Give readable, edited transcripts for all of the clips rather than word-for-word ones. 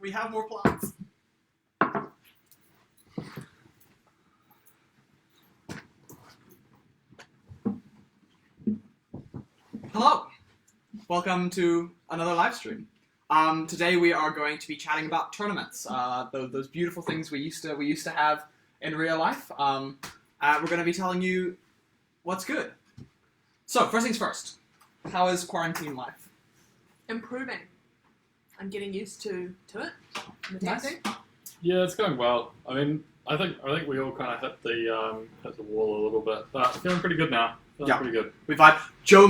We have more plots. Hello! Welcome to another live stream. Today we are going to be chatting about tournaments, those beautiful things we used to have in real life. We're going to be telling you what's good. So, first things first. How is quarantine life? Improving. I'm getting used to it. Nice. Yeah, it's going well. I mean, I think we all kind of hit the wall a little bit, but feeling pretty good now. Feeling pretty good. We vibe. Joe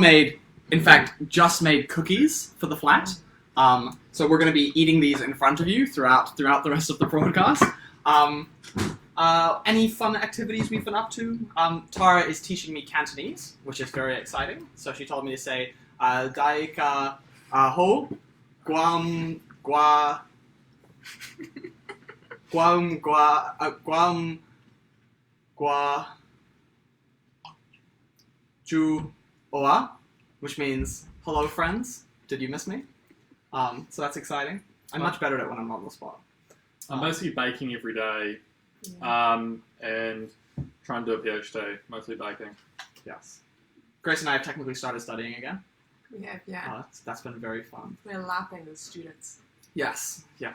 just made cookies for the flat. So we're going to be eating these in front of you throughout the rest of the broadcast. Any fun activities we've been up to? Tara is teaching me Cantonese, which is very exciting. So she told me to say, Dai ka ho, guam gua, guam gua, ju oa, which means, hello friends, did you miss me? So that's exciting. I'm much better at it when I'm on the spot. I'm basically baking every day, and trying to do a PhD, mostly baking. Yes. Grace and I have technically started studying again. We have, yeah. That's been very fun. We're laughing as students. Yes, yeah.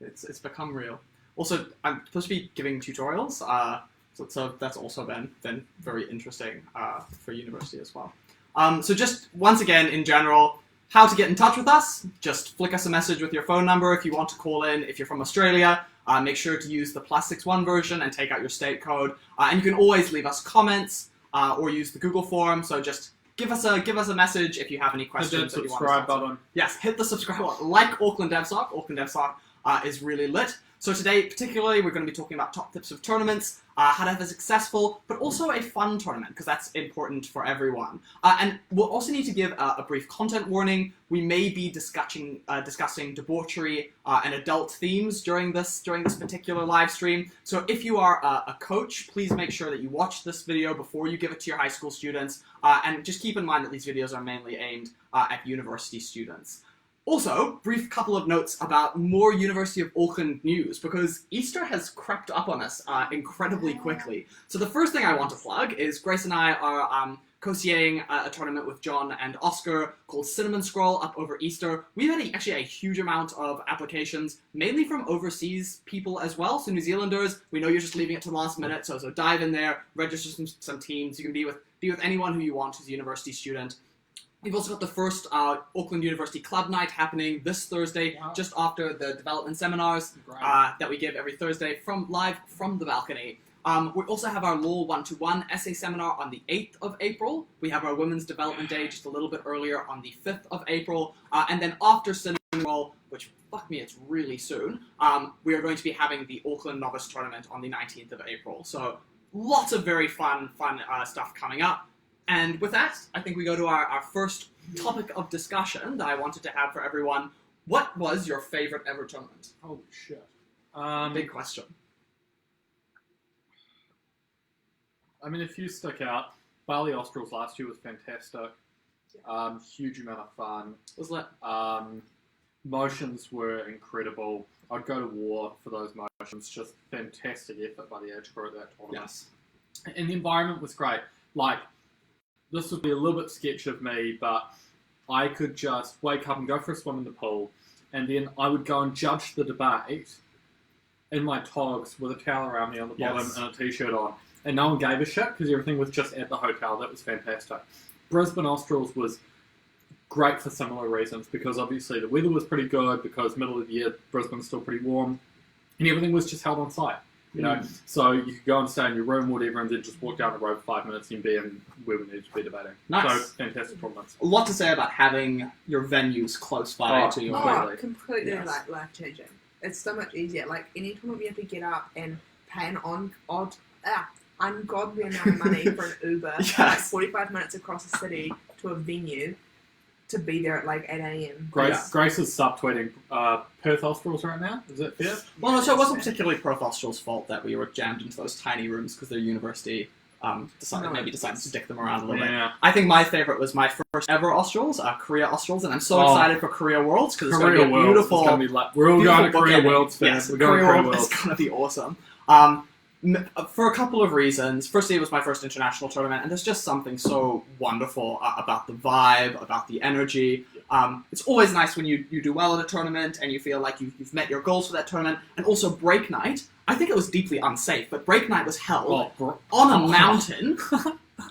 It's become real. Also, I'm supposed to be giving tutorials, so that's also been very interesting for university as well. So just once again, in general, how to get in touch with us, just flick us a message with your phone number if you want to call in. If you're from Australia, make sure to use the +61 version and take out your state code. And you can always leave us comments or use the Google form. So just give us a message if you have any questions. Hit the subscribe button. Yes, hit the subscribe button. Like Auckland DevSoc. Auckland DevSoc is really lit. So today, particularly, we're going to be talking about top tips of tournaments, how to have a successful, but also a fun tournament, because that's important for everyone. And we'll also need to give a brief content warning. We may be discussing debauchery and adult themes during this particular live stream. So if you are a coach, please make sure that you watch this video before you give it to your high school students. And just keep in mind that these videos are mainly aimed at university students. Also, brief couple of notes about more University of Auckland news, because Easter has crept up on us incredibly quickly. So the first thing I want to plug is Grace and I are co-CAing a tournament with John and Oscar called Cinnamon Scroll up over Easter. We've had actually a huge amount of applications, mainly from overseas people as well. So New Zealanders, we know you're just leaving it to the last minute, so dive in there, register some teams. You can be with anyone who you want who's a university student. We've also got the first Auckland University Club Night happening this Thursday, just after the development seminars that we give every Thursday live from the balcony. We also have our LOL 1-to-1 essay seminar on the 8th of April. We have our Women's Development Day just a little bit earlier on the 5th of April. And then after Cinnamon Roll, which, fuck me, it's really soon, we are going to be having the Auckland Novice Tournament on the 19th of April. So lots of very fun stuff coming up. And with that, I think we go to our first topic of discussion that I wanted to have for everyone. What was your favorite ever tournament? Holy shit. Big question. I mean, a few stick out. Bali Australs last year was fantastic. Huge amount of fun. Was lit. Motions were incredible. I'd go to war for those motions. Just fantastic effort by the age group at that tournament. Yes. And the environment was great. Like, this would be a little bit sketch of me, but I could just wake up and go for a swim in the pool, and then I would go and judge the debate in my togs with a towel around me on the bottom and a t-shirt on. And no one gave a shit because everything was just at the hotel. That was fantastic. Brisbane Australs was great for similar reasons, because obviously the weather was pretty good, because middle of the year, Brisbane's still pretty warm, and everything was just held on site. You know, so you could go and stay in your room, whatever, and then just walk down the road for 5 minutes and be in where we needed to be debating. Nice. So, fantastic tournaments. A lot to say about having your venues close by to your Completely life-changing. It's so much easier. Like, any tournament you have to get up and pay an ungodly amount of money for an Uber, like 45 minutes across the city to a venue, to be there at like 8 a.m. Grace is subtweeting Perth Australs right now. Is that fair? Well, no, so it wasn't particularly Perth Australs' fault that we were jammed into those tiny rooms because their university decided to dick them around a little bit. I think my favourite was my first ever Australs, Korea Australs, and I'm so excited for Korea Worlds because it's going to be beautiful. We're all going to Korea Worlds, fans. Yes, we're going to Korea Worlds. It's going to be awesome. For a couple of reasons. Firstly, it was my first international tournament, and there's just something so wonderful about the vibe, about the energy. It's always nice when you do well at a tournament and you feel like you've met your goals for that tournament. And also break night. I think it was deeply unsafe, but break night was held on a mountain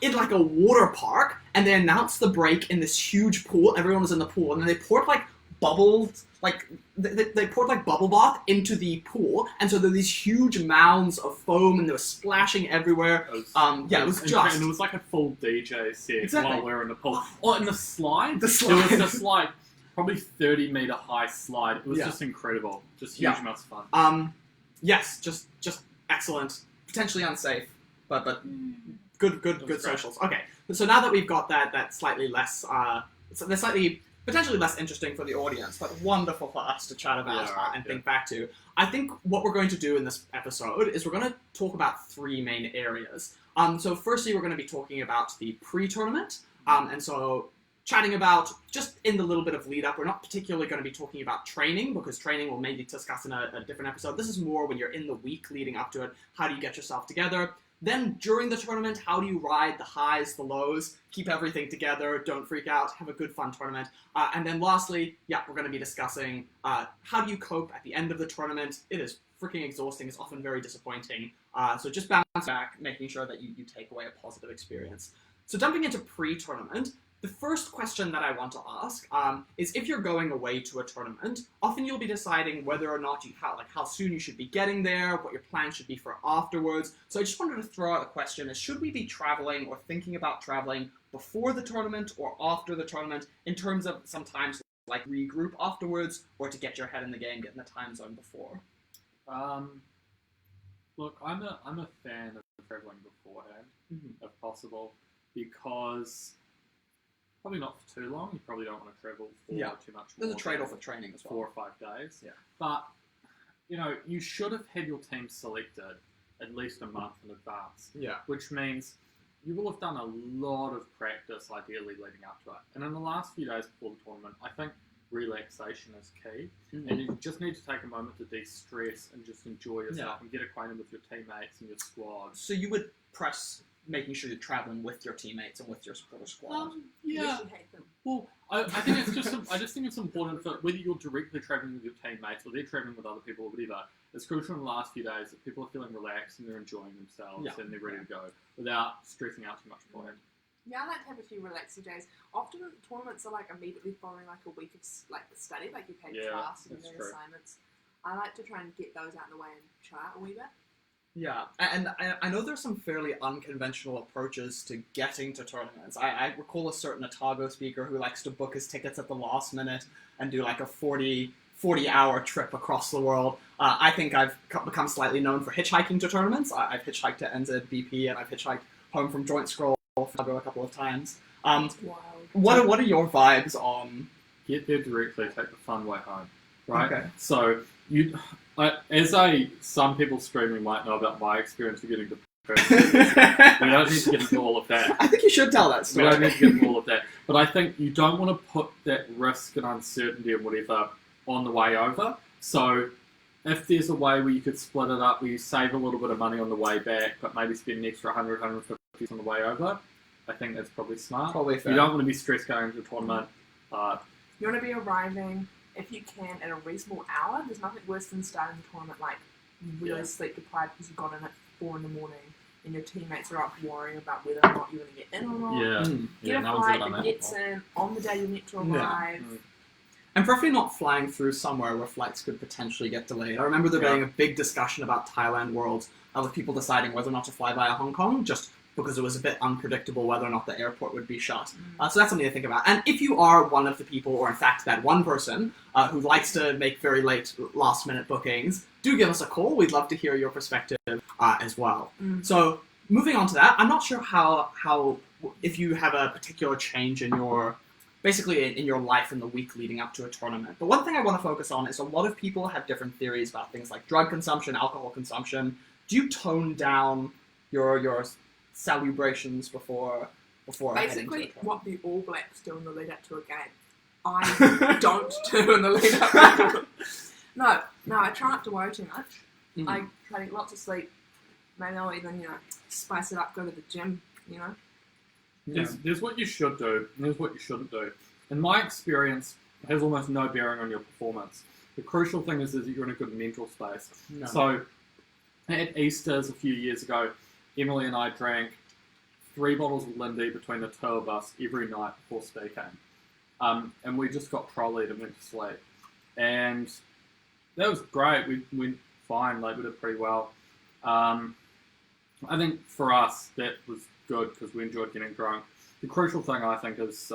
in like a water park, and they announced the break in this huge pool. Everyone was in the pool, and then they poured like bubbles, like they poured like bubble bath into the pool, and so there were these huge mounds of foam, and they were splashing everywhere. It was just, and it was like a full DJ set Exactly. while we were in the pool. Oh, and the slide. The slide. There was this like probably 30-meter high slide. It was Yeah. just incredible. Just huge Yeah. amounts of fun. Yes, just excellent. Potentially unsafe, but good great. socials. Okay, so now that we've got that slightly less, so they're slightly potentially less interesting for the audience, but wonderful for us to chat about and think back to. I think what we're going to do in this episode is we're going to talk about three main areas. So firstly, we're going to be talking about the pre-tournament, and so chatting about, just in the little bit of lead up, we're not particularly going to be talking about training, because training we'll maybe discuss in a different episode. This is more when you're in the week leading up to it. How do you get yourself together? Then during the tournament, how do you ride the highs, the lows, keep everything together, don't freak out, have a good fun tournament. And then lastly, we're going to be discussing how do you cope at the end of the tournament. It is freaking exhausting, it's often very disappointing. So just bounce back, making sure that you take away a positive experience. So jumping into pre-tournament, the first question that I want to ask is, if you're going away to a tournament, often you'll be deciding whether or not how soon you should be getting there, what your plan should be for afterwards. So I just wanted to throw out a question: is should we be traveling or thinking about traveling before the tournament or after the tournament, in terms of sometimes like regroup afterwards, or to get your head in the game, get in the time zone before? Look, I'm a fan of traveling beforehand, if possible, because probably not for too long. You probably don't want to travel for too much. There's a more trade-off than with training as well. 4 or 5 days. Yeah. But you should have had your team selected at least a month in advance. Yeah. Which means you will have done a lot of practice, ideally leading up to it. And in the last few days before the tournament, I think relaxation is key. And you just need to take a moment to de-stress and just enjoy yourself and get acquainted with your teammates and your squad. So you would press making sure you're traveling with your teammates and with your supporter squad. Yes, you hate them. Well, I think it's just. I just think it's important for whether you're directly traveling with your teammates or they're traveling with other people or whatever. It's crucial in the last few days that people are feeling relaxed and they're enjoying themselves and they're ready to go without stressing out too much beforehand. Yeah, I like to have a few relaxing days. Often tournaments are like immediately following like a week of like study, like you've had class and then assignments. I like to try and get those out of the way and chat a wee bit. Yeah, and I know there's some fairly unconventional approaches to getting to tournaments. I recall a certain Otago speaker who likes to book his tickets at the last minute and do like a 40-hour trip across the world. I think I've become slightly known for hitchhiking to tournaments. I've hitchhiked to NZBP and I've hitchhiked home from Joint Scroll a couple of times. Wild. What are your vibes on? Get there directly, take the fun way home, right? Okay. So some people streaming might know about my experience of getting depressed. We don't need to get into all of that. I think you should tell that We story. don't need to get into all of that. But I think you don't want to put that risk and uncertainty and whatever on the way over. So if there's a way where you could split it up, where you save a little bit of money on the way back, but maybe spend an extra 100, 150 on the way over, I think that's probably smart. Probably fair. You don't want to be stressed going into a tournament. You want to be arriving, if you can, at a reasonable hour. There's nothing worse than starting the tournament like really sleep deprived because you got in at 4 a.m. and your teammates are up worrying about whether or not you're going to get in or not. Get a no one's flight done that that gets in on the day you're meant to arrive. And preferably not flying through somewhere where flights could potentially get delayed. I remember there being a big discussion about Thailand Worlds, with people deciding whether or not to fly via Hong Kong, just because it was a bit unpredictable whether or not the airport would be shut. So that's something to think about. And if you are one of the people, or in fact that one person, who likes to make very late last-minute bookings, do give us a call. We'd love to hear your perspective as well. So moving on to that, I'm not sure how if you have a particular change in your basically in your life in the week leading up to a tournament. But one thing I want to focus on is a lot of people have different theories about things like drug consumption, alcohol consumption. Do you tone down your celebrations before Basically, what the All Blacks do in the lead up to a game, I don't do in the lead up to No, I try not to worry too much. I try to get lots of sleep. Maybe I'll even, spice it up, go to the gym, There's what you should do, and there's what you shouldn't do. In my experience, it has almost no bearing on your performance. The crucial thing is that you're in a good mental space. No. So, at Easter's a few years ago, Emily and I drank 3 bottles of Lindy between the two of us every night before speaking. And we just got trolleyed and went to sleep. And that was great. We went fine. Like, we did pretty well. I think for us, that was good because we enjoyed getting drunk. The crucial thing, I think, is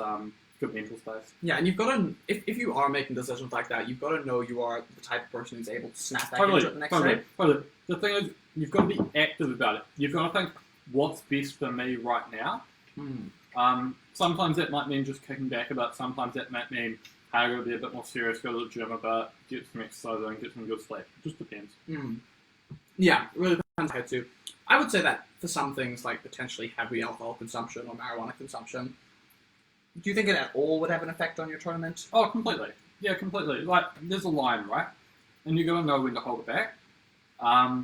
good mental space. Yeah, and you've got to, if you are making decisions like that, you've got to know you are the type of person who's able to snap back into it the next day. Totally. The thing is, you've got to be active about it. You've got to think, what's best for me right now? Sometimes that might mean just kicking back a bit. Sometimes that might mean, hey, I've got to be a bit more serious, go to the gym a bit, get some exercise in, get some good sleep. It just depends. Yeah, it really depends how to. I would say that for some things, like potentially heavy alcohol consumption or marijuana consumption, do you think it at all would have an effect on your tournament? Oh, completely. Yeah, completely. Like, there's a line, right? And you got to know when to hold it back. I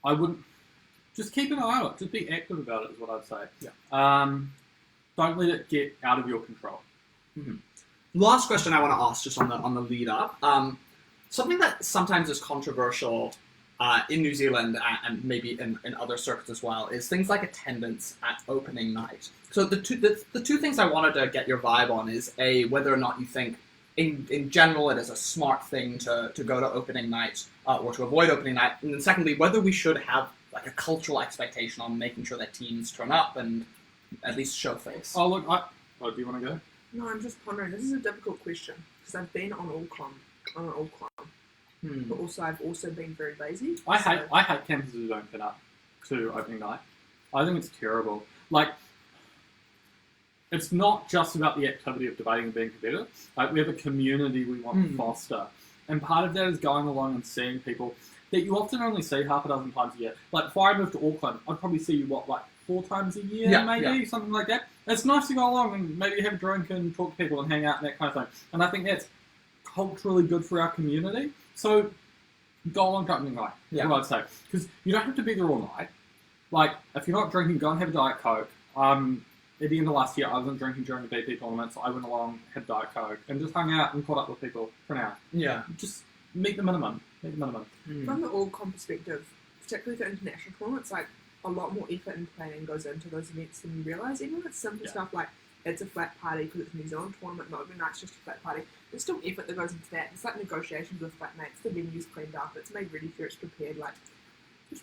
wouldn't... Just keep an eye on it. Just be active about it is what I'd say. Yeah. Don't let it get out of your control. Last question I want to ask, just on the lead up. Something that sometimes is controversial in New Zealand and maybe in other circuits as well is things like attendance at opening night. So the two things I wanted to get your vibe on is A, whether or not you think in general it is a smart thing to go to opening night or to avoid opening night, and then secondly, whether we should have like a cultural expectation on making sure that teams turn up and at least show face. Oh, look, do you want to go? No, I'm just pondering. This is a difficult question because I've been on an all-con, but also I've also been very lazy. I hate campuses who don't turn up to opening night. I think it's terrible. Like, it's not just about the activity of debating and being competitive. Like, we have a community we want to foster, and part of that is going along and seeing people that you often only see half a dozen times a year. Like, before I moved to Auckland, I'd probably see you, 4 times a year, something like that. It's nice to go along and maybe have a drink and talk to people and hang out and that kind of thing. And I think that's culturally good for our community. So, go along to opening night, is what I'd say. Because you don't have to be there all night. Like, if you're not drinking, go and have a Diet Coke. At the end of last year, I wasn't drinking during the BP tournament, so I went along, had Diet Coke, and just hung out and caught up with people for an hour. Yeah. Just meet the minimum. From the all-con perspective, particularly for international tournaments, like, a lot more effort and planning goes into those events than you realise. Even if it's simple stuff like it's a flat party because it's a New Zealand tournament, not open night's just a flat party. There's still effort that goes into that. It's like negotiations with flatmates. The venue's cleaned up. It's made ready for it. It's prepared. Like,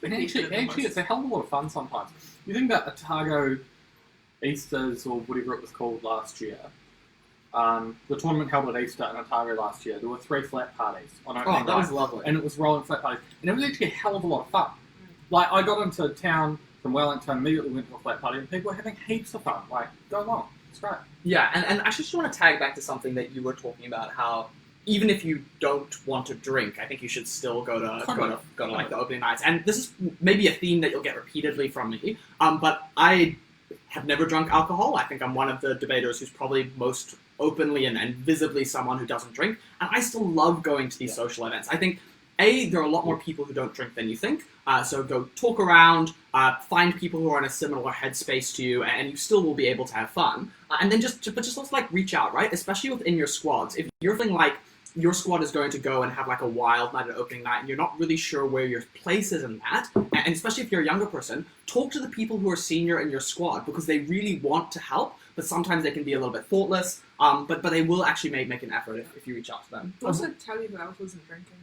and actually, it's a hell of a lot of fun sometimes. You think about Otago Easters or whatever it was called last year. The tournament held at Easter in Otago last year. There were 3 flat parties on opening night. That was lovely. And it was rolling flat parties. And it was actually a hell of a lot of fun. Like, I got into town from Wellington, immediately went to a flat party, and people were having heaps of fun. Like, go along. It's great. Yeah, and I just want to tag back to something that you were talking about, how even if you don't want to drink, I think you should still go to like the opening nights. And this is maybe a theme that you'll get repeatedly from me. But I have never drunk alcohol. I think I'm one of the debaters who's probably most openly and visibly someone who doesn't drink. And I still love going to these social events. I think, A, there are a lot more people who don't drink than you think. So go talk around, find people who are in a similar headspace to you, and you still will be able to have fun. And then just also like reach out, right? Especially within your squads. If you're feeling like your squad is going to go and have like a wild night at opening night and you're not really sure where your place is in that, and especially if you're a younger person, talk to the people who are senior in your squad because they really want to help, but sometimes they can be a little bit thoughtless, but they will actually make an effort if you reach out to them. Also tell you who else isn't drinking.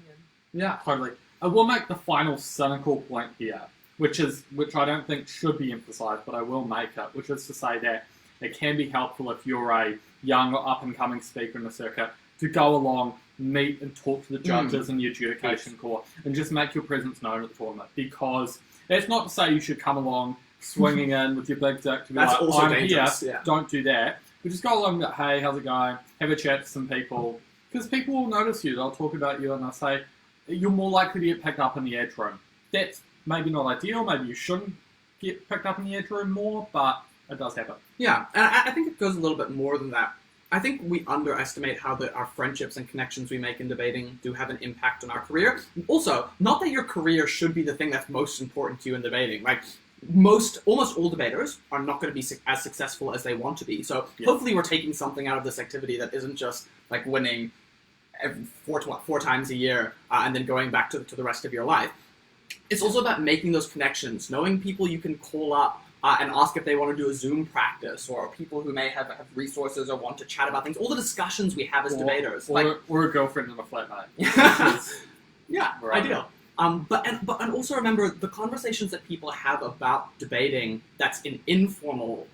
Yeah, totally. I will make the final cynical point here, which I don't think should be emphasised, but I will make it, which is to say that it can be helpful if you're a young or up-and-coming speaker in the circuit to go along, meet and talk to the judges and the adjudication corps, and just make your presence known at the tournament. Because that's not to say you should come along swinging in with your big dick to be that's like, also I'm dangerous. here, Yeah. don't do that. But just go along and go, hey, how's it going? Have a chat to some people. Because people will notice you, they'll talk about you, and they'll say, you're more likely to get picked up in the edge room. That's maybe not ideal, maybe you shouldn't get picked up in the edge room more, but it does happen. Yeah, and I think it goes a little bit more than that. I think we underestimate how our friendships and connections we make in debating do have an impact on our career. Also, not that your career should be the thing that's most important to you in debating. Like, almost all debaters are not going to be as successful as they want to be. So hopefully we're taking something out of this activity that isn't just like winning four times a year and then going back to the rest of your life. It's also about making those connections, knowing people you can call up and ask if they want to do a Zoom practice, or people who may have resources or want to chat about things. All the discussions we have as debaters. Or a girlfriend and a flatmate. Yeah, Right. ideal. But also remember the conversations that people have about debating that's in informal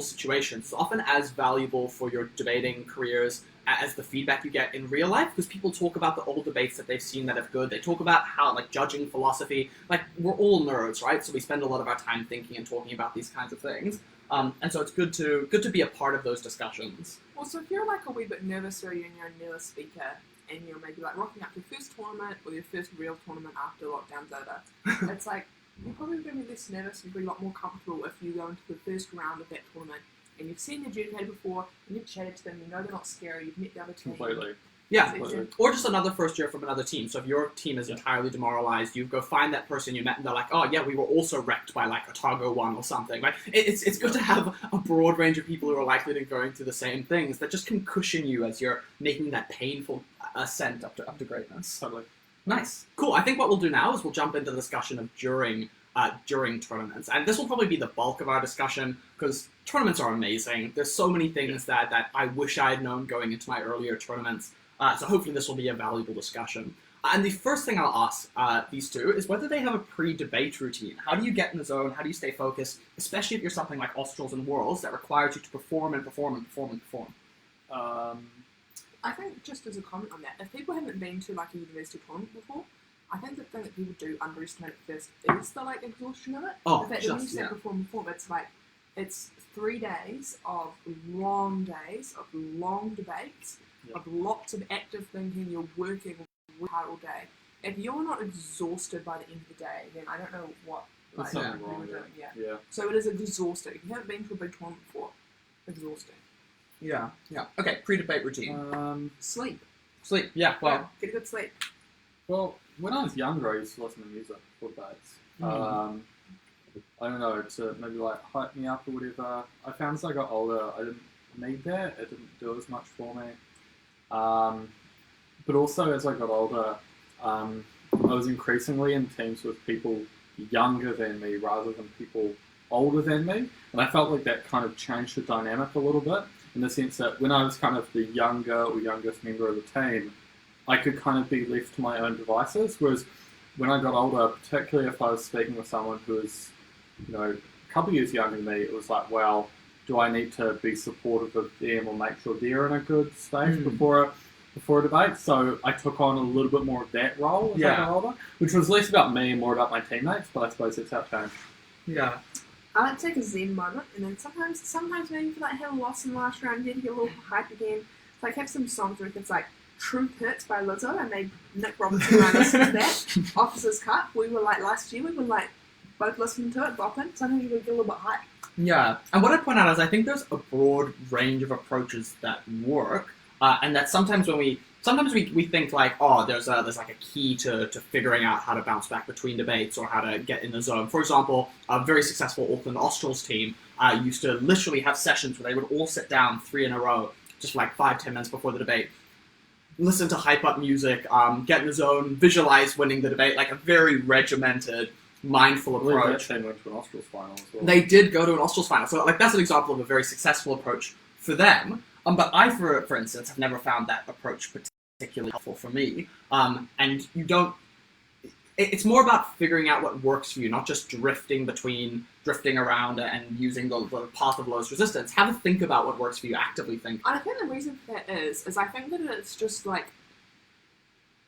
situations is often as valuable for your debating careers as the feedback you get in real life, because people talk about the old debates that they've seen that have good. They talk about how, judging philosophy, we're all nerds, right? So we spend a lot of our time thinking and talking about these kinds of things. And so it's good to be a part of those discussions. Well, so if you're a wee bit nervous or you're a newer speaker and you're maybe rocking up to your first tournament or your first real tournament after lockdown's over, it's you're probably going to be less nervous and be a lot more comfortable if you go into the first round of that tournament and you've seen the adjudicator before and you've chatted to them, you know they're not scary, you've met the other team. Completely. Yeah, Completely. or just another first year from another team. So if your team is entirely demoralized, you go find that person you met and they're like, oh yeah, we were also wrecked by Otago 1 or something. It's good to have a broad range of people who are likely to be going through the same things that just can cushion you as you're making that painful ascent up to greatness. Totally. Nice. Cool. I think what we'll do now is we'll jump into the discussion of during tournaments. And this will probably be the bulk of our discussion, because tournaments are amazing. There's so many things that I wish I had known going into my earlier tournaments. So hopefully this will be a valuable discussion. And the first thing I'll ask these two is whether they have a pre-debate routine. How do you get in the zone? How do you stay focused? Especially if you're something like Australs and Worlds that requires you to perform and perform and perform and perform. I think, just as a comment on that, if people haven't been to a university tournament before, I think the thing that people do underestimate at first is the exhaustion of it. Oh, the fact that when you say perform, it's 3 days of long debates, of lots of active thinking. You're working hard all day. If you're not exhausted by the end of the day, then I don't know what There's something you wrong were there. doing. Yeah. Yeah. So it is exhausting. If you haven't been to a big tournament before, exhausting. Yeah. Okay, pre-debate routine. Sleep. Sleep. Yeah, well. Yeah, get a good sleep. Well, when I was younger, I used to listen to music for debates. I don't know, to maybe hype me up or whatever. I found as I got older, I didn't need that. It didn't do as much for me. But also, as I got older, I was increasingly in teams with people younger than me rather than people older than me. And I felt like that kind of changed the dynamic a little bit, in the sense that when I was kind of the younger or youngest member of the team, I could kind of be left to my own devices. Whereas when I got older, particularly if I was speaking with someone who was, a couple of years younger than me, it was well, do I need to be supportive of them or make sure they're in a good space before a debate? So I took on a little bit more of that role as I got older, which was less about me and more about my teammates, but I suppose that's how it changed. Yeah. I like to take a zen moment, and then sometimes maybe if you have a loss in the last round, then you get a little hype again. So have some songs where it's True Hits by Lizzo. I made Nick Robinson and I listen to that. Officer's Cup, we were last year, we were both listening to it, bopping. Sometimes you get a little bit hype. Yeah, and what I'd point out is I think there's a broad range of approaches that work, and that sometimes we think there's a key to figuring out how to bounce back between debates or how to get in the zone. For example, a very successful Auckland Australs team used to literally have sessions where they would all sit down 3 in a row, just 5-10 minutes before the debate, listen to hype up music, get in the zone, visualize winning the debate, a very regimented, mindful approach. They went to an Australs final as well. They did go to an Australs final, so that's an example of a very successful approach for them. But I, for instance, have never found that approach particularly helpful for me. And you don't. It's more about figuring out what works for you, not just drifting around and using the path of lowest resistance. Have a think about what works for you. Actively think. And I think the reason for that is I think that it's just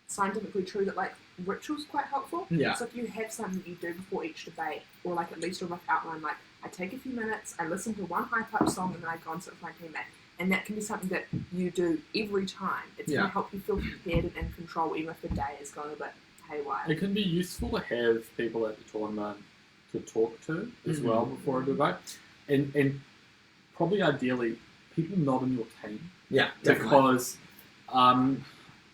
scientifically true that ritual's quite helpful. Yeah. So if you have something you do before each debate, or at least a rough outline, I take a few minutes, I listen to one hype up song, and then I go and sit with my teammate. And that can be something that you do every time. It's going to help you feel prepared and in control, even if the day is going a bit haywire. It can be useful to have people at the tournament to talk to as well before a debate. And probably ideally, people not in your team. Yeah, definitely. Because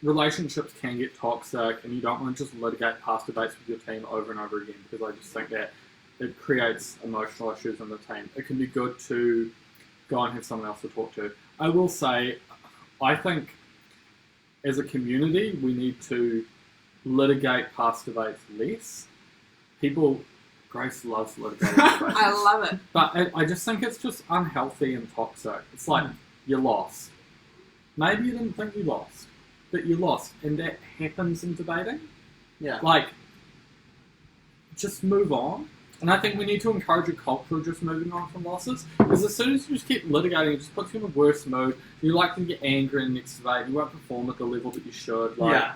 relationships can get toxic, and you don't want to just litigate past debates with your team over and over again, because I just think that it creates emotional issues in the team. It can be good to go and have someone else to talk to. I will say, I think as a community, we need to litigate past debates less. People Grace loves litigating debates. I love it. But I just think it's just unhealthy and toxic. It's like, you lost. Maybe you didn't think you lost, but you lost. And that happens in debating. Yeah. Like, just move on. And I think we need to encourage a culture of just moving on from losses. Because as soon as you just keep litigating, it just puts you in a worse mood. You're likely to get angry in the next debate. You won't perform at the level that you should. Like, Yeah.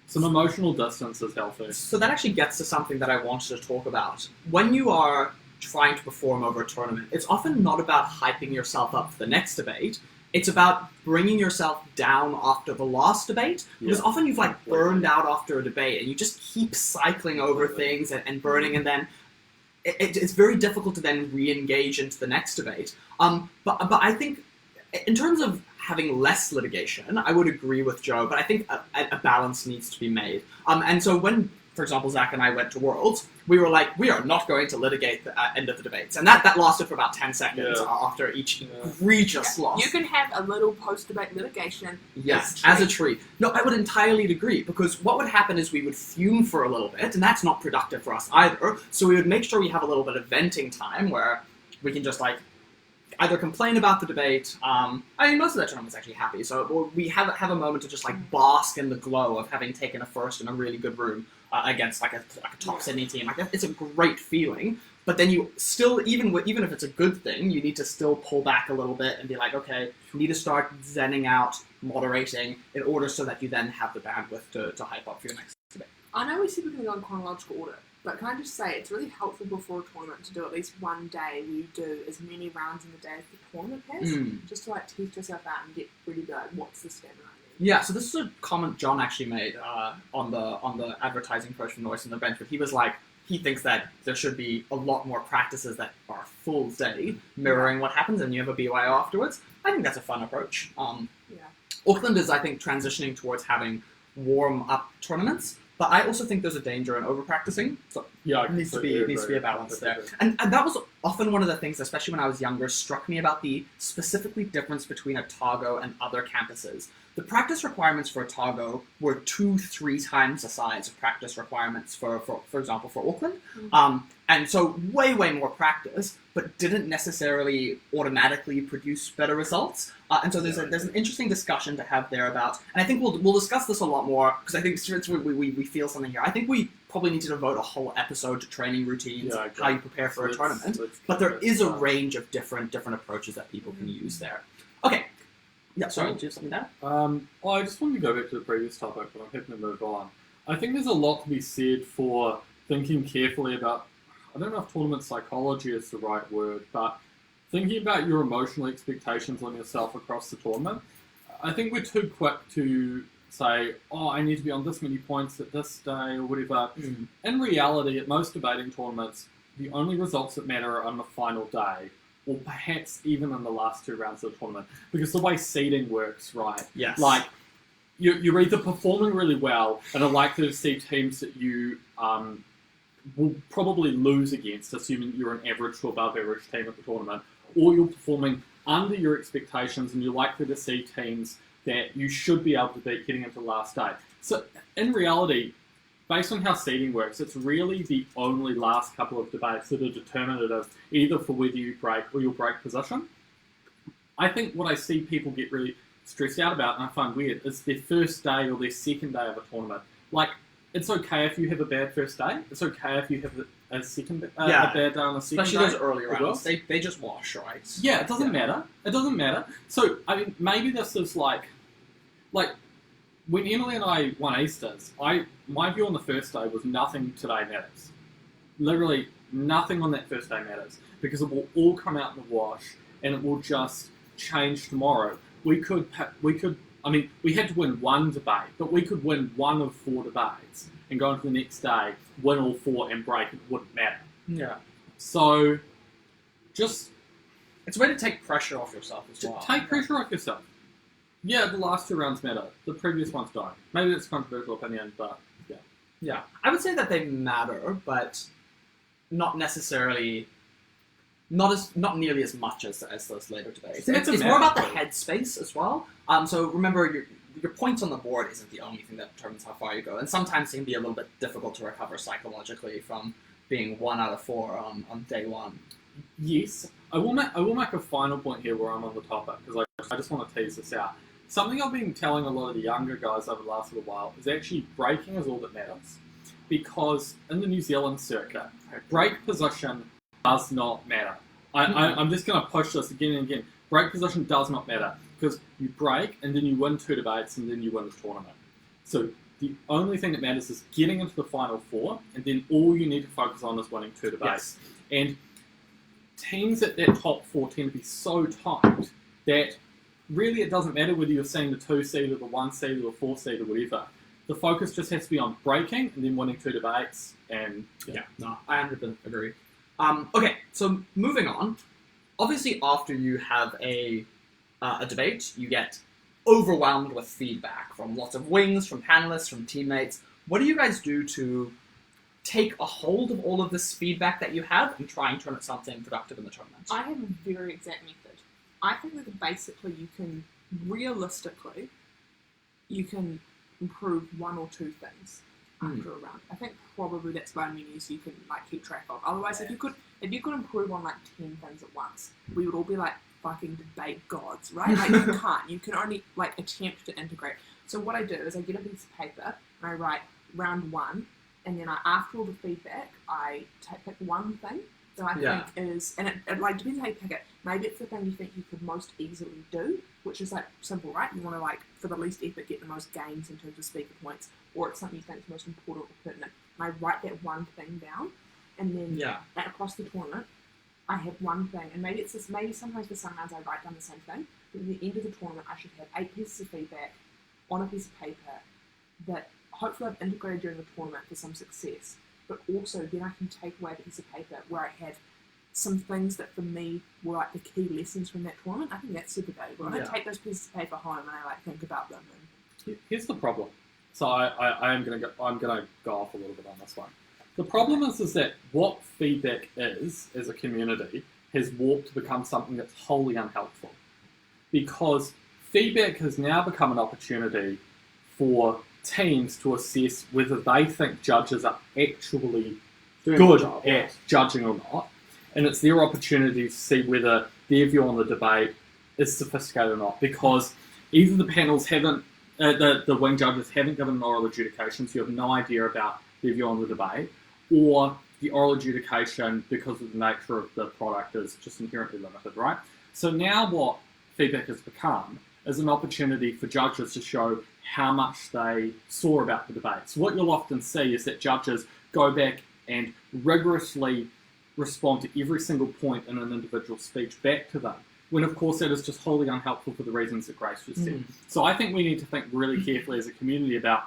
some emotional distance is healthy. So that actually gets to something that I wanted to talk about. When you are trying to perform over a tournament, it's often not about hyping yourself up for the next debate. It's about bringing yourself down after the last debate. Because often you've like burned out after a debate and you just keep cycling over things and burning, and then it's very difficult to then re-engage into the next debate. But I think in terms of having less litigation, I would agree with Joe, but I think a balance needs to be made. And so when, for example, Zach and I went to Worlds, we were like, we are not going to litigate the end of the debates. And that lasted for about 10 seconds after each egregious loss. You can have a little post-debate litigation. Yes, as a treat. No, I would entirely agree, because what would happen is we would fume for a little bit, and that's not productive for us either. So we would make sure we have a little bit of venting time where we can just like either complain about the debate. I mean, most of the tournament's actually happy, so we have a moment to just like bask in the glow of having taken a first in a really good room against like a top Sydney team. Like, it's a great feeling. But then you still, even if it's a good thing, you need to still pull back a little bit and be like, okay, you need to start zenning out, moderating, in order so that you then have the bandwidth to hype up for your next debate. I know we said we're going to go in chronological order, but can I just say it's really helpful before a tournament to do at least one day where you do as many rounds in the day as the tournament has, just to like test yourself out and get ready to like, what's the stamina I need. Yeah, so this is a comment John actually made on the advertising approach from Noise on the Bench, but he was like, he thinks that there should be a lot more practices that are full day, mirroring what happens, and you have a BYO afterwards. I think that's a fun approach. Auckland is, I think, transitioning towards having warm-up tournaments, but I also think there's a danger in over-practicing, so it needs to be a balance there. And that was often one of the things, especially when I was younger, struck me about the specifically difference between Otago and other campuses. The practice requirements for Otago were 2-3 times the size of practice requirements for example, for Auckland. And so way more practice, but didn't necessarily automatically produce better results. And so there's an interesting discussion to have there about, and I think we'll discuss this a lot more, because I think since we feel something here. I think we probably need to devote a whole episode to training routines, how you prepare for a tournament. But there is a range of different approaches that people can use there. Okay. Yeah, sorry, do you have something there? I just wanted to go back to the previous topic, but I'm happy to move on. I think there's a lot to be said for thinking carefully about, I don't know if tournament psychology is the right word, but thinking about your emotional expectations on yourself across the tournament. I think we're too quick to say, I need to be on this many points at this day or whatever. In reality, at most debating tournaments, the only results that matter are on the final day, or perhaps even in the last 2 rounds of the tournament. Because the way seeding works, right? Yes. Like, you're either performing really well and are likely to see teams that you will probably lose against, assuming you're an average to above average team at the tournament, or you're performing under your expectations and you're likely to see teams that you should be able to beat getting into the last day. So, in reality, based on how seeding works, it's really the only last couple of debates that are determinative either for whether you break or you'll break position. I think what I see people get really stressed out about, and I find weird, is their first day or their second day of a tournament. Like, it's okay if you have a bad first day. It's okay if you have a bad day on the second Especially day. those early rounds. They just wash, right? Yeah, it doesn't matter. It doesn't matter. So, I mean, maybe this is like when Emily and I won Easters, my view on the first day was nothing today matters. Literally, nothing on that first day matters, because it will all come out in the wash, and it will just change tomorrow. We had to win one debate, but we could win 1 of 4 debates and go into the next day, win all 4 and break. It wouldn't matter. Yeah. So, just It's a way to take pressure off yourself as well. take pressure off yourself. Yeah, the last 2 rounds matter. The previous ones don't. Maybe that's a controversial opinion, but yeah. Yeah. I would say that they matter, but not necessarily, not nearly as much as those later debates. It's more about the headspace as well. So remember, your points on the board isn't the only thing that determines how far you go, and sometimes it can be a little bit difficult to recover psychologically from being 1 out of 4 on day one. Yes, I will make a final point here where I'm on the topic, because I just want to tease this out. Something I've been telling a lot of the younger guys over the last little while is actually braking is all that matters. Because in the New Zealand circuit, brake position does not matter. I'm just going to push this again and again. Brake position does not matter, because you brake and then you win 2 debates and then you win the tournament. So the only thing that matters is getting into the final 4, and then all you need to focus on is winning 2 debates. Yes. And teams at that top 4 tend to be so tight that really it doesn't matter whether you're seeing the 2 seed or the 1 seed or the 4 seed or whatever. The focus just has to be on braking and then winning 2 debates. And Yeah, no, I 100% agree. Okay, so moving on. Obviously, after you have a debate, you get overwhelmed with feedback from lots of wings, from panelists, from teammates. What do you guys do to take a hold of all of this feedback that you have and try and turn it something productive in the tournament? I have a very exact method. I think that basically you can, realistically, you can improve 1 or 2 things after a round. I think probably that's one menu so you can like keep track of. Otherwise, if you could improve on like 10 things at once, we would all be like fucking debate gods, right? Like you can't. You can only like attempt to integrate. So what I do is I get a piece of paper and I write round 1, and then after all the feedback, I pick one thing that I think is, and it like depends how you pick it. Maybe it's the thing you think you could most easily do, which is like simple, right? You want to like for the least effort get the most gains in terms of speaker points, or it's something you think is most important or pertinent. And I write that one thing down, and then across the tournament, I have one thing, and maybe it's this. Maybe sometimes for some rounds I write down the same thing, but at the end of the tournament I should have 8 pieces of feedback on a piece of paper that hopefully I've integrated during the tournament for some success. But also then I can take away the piece of paper where I have some things that for me were like the key lessons from that tournament. I think that's super valuable. And I take those pieces of paper home and I like think about them. And here's the problem. So I'm gonna go off a little bit on this one. The problem is that what feedback is as a community has warped to become something that's wholly unhelpful, because feedback has now become an opportunity for teams to assess whether they think judges are actually good at judging or not, and it's their opportunity to see whether their view on the debate is sophisticated or not, because either the panels haven't, the wing judges haven't given an oral adjudication, so you have no idea about their view on the debate, or the oral adjudication, because of the nature of the product, is just inherently limited, right? So now what feedback has become is an opportunity for judges to show how much they saw about the debate. So what you'll often see is that judges go back and rigorously respond to every single point in an individual speech back to them, when of course that is just wholly unhelpful for the reasons that Grace just said. So I think we need to think really carefully as a community about,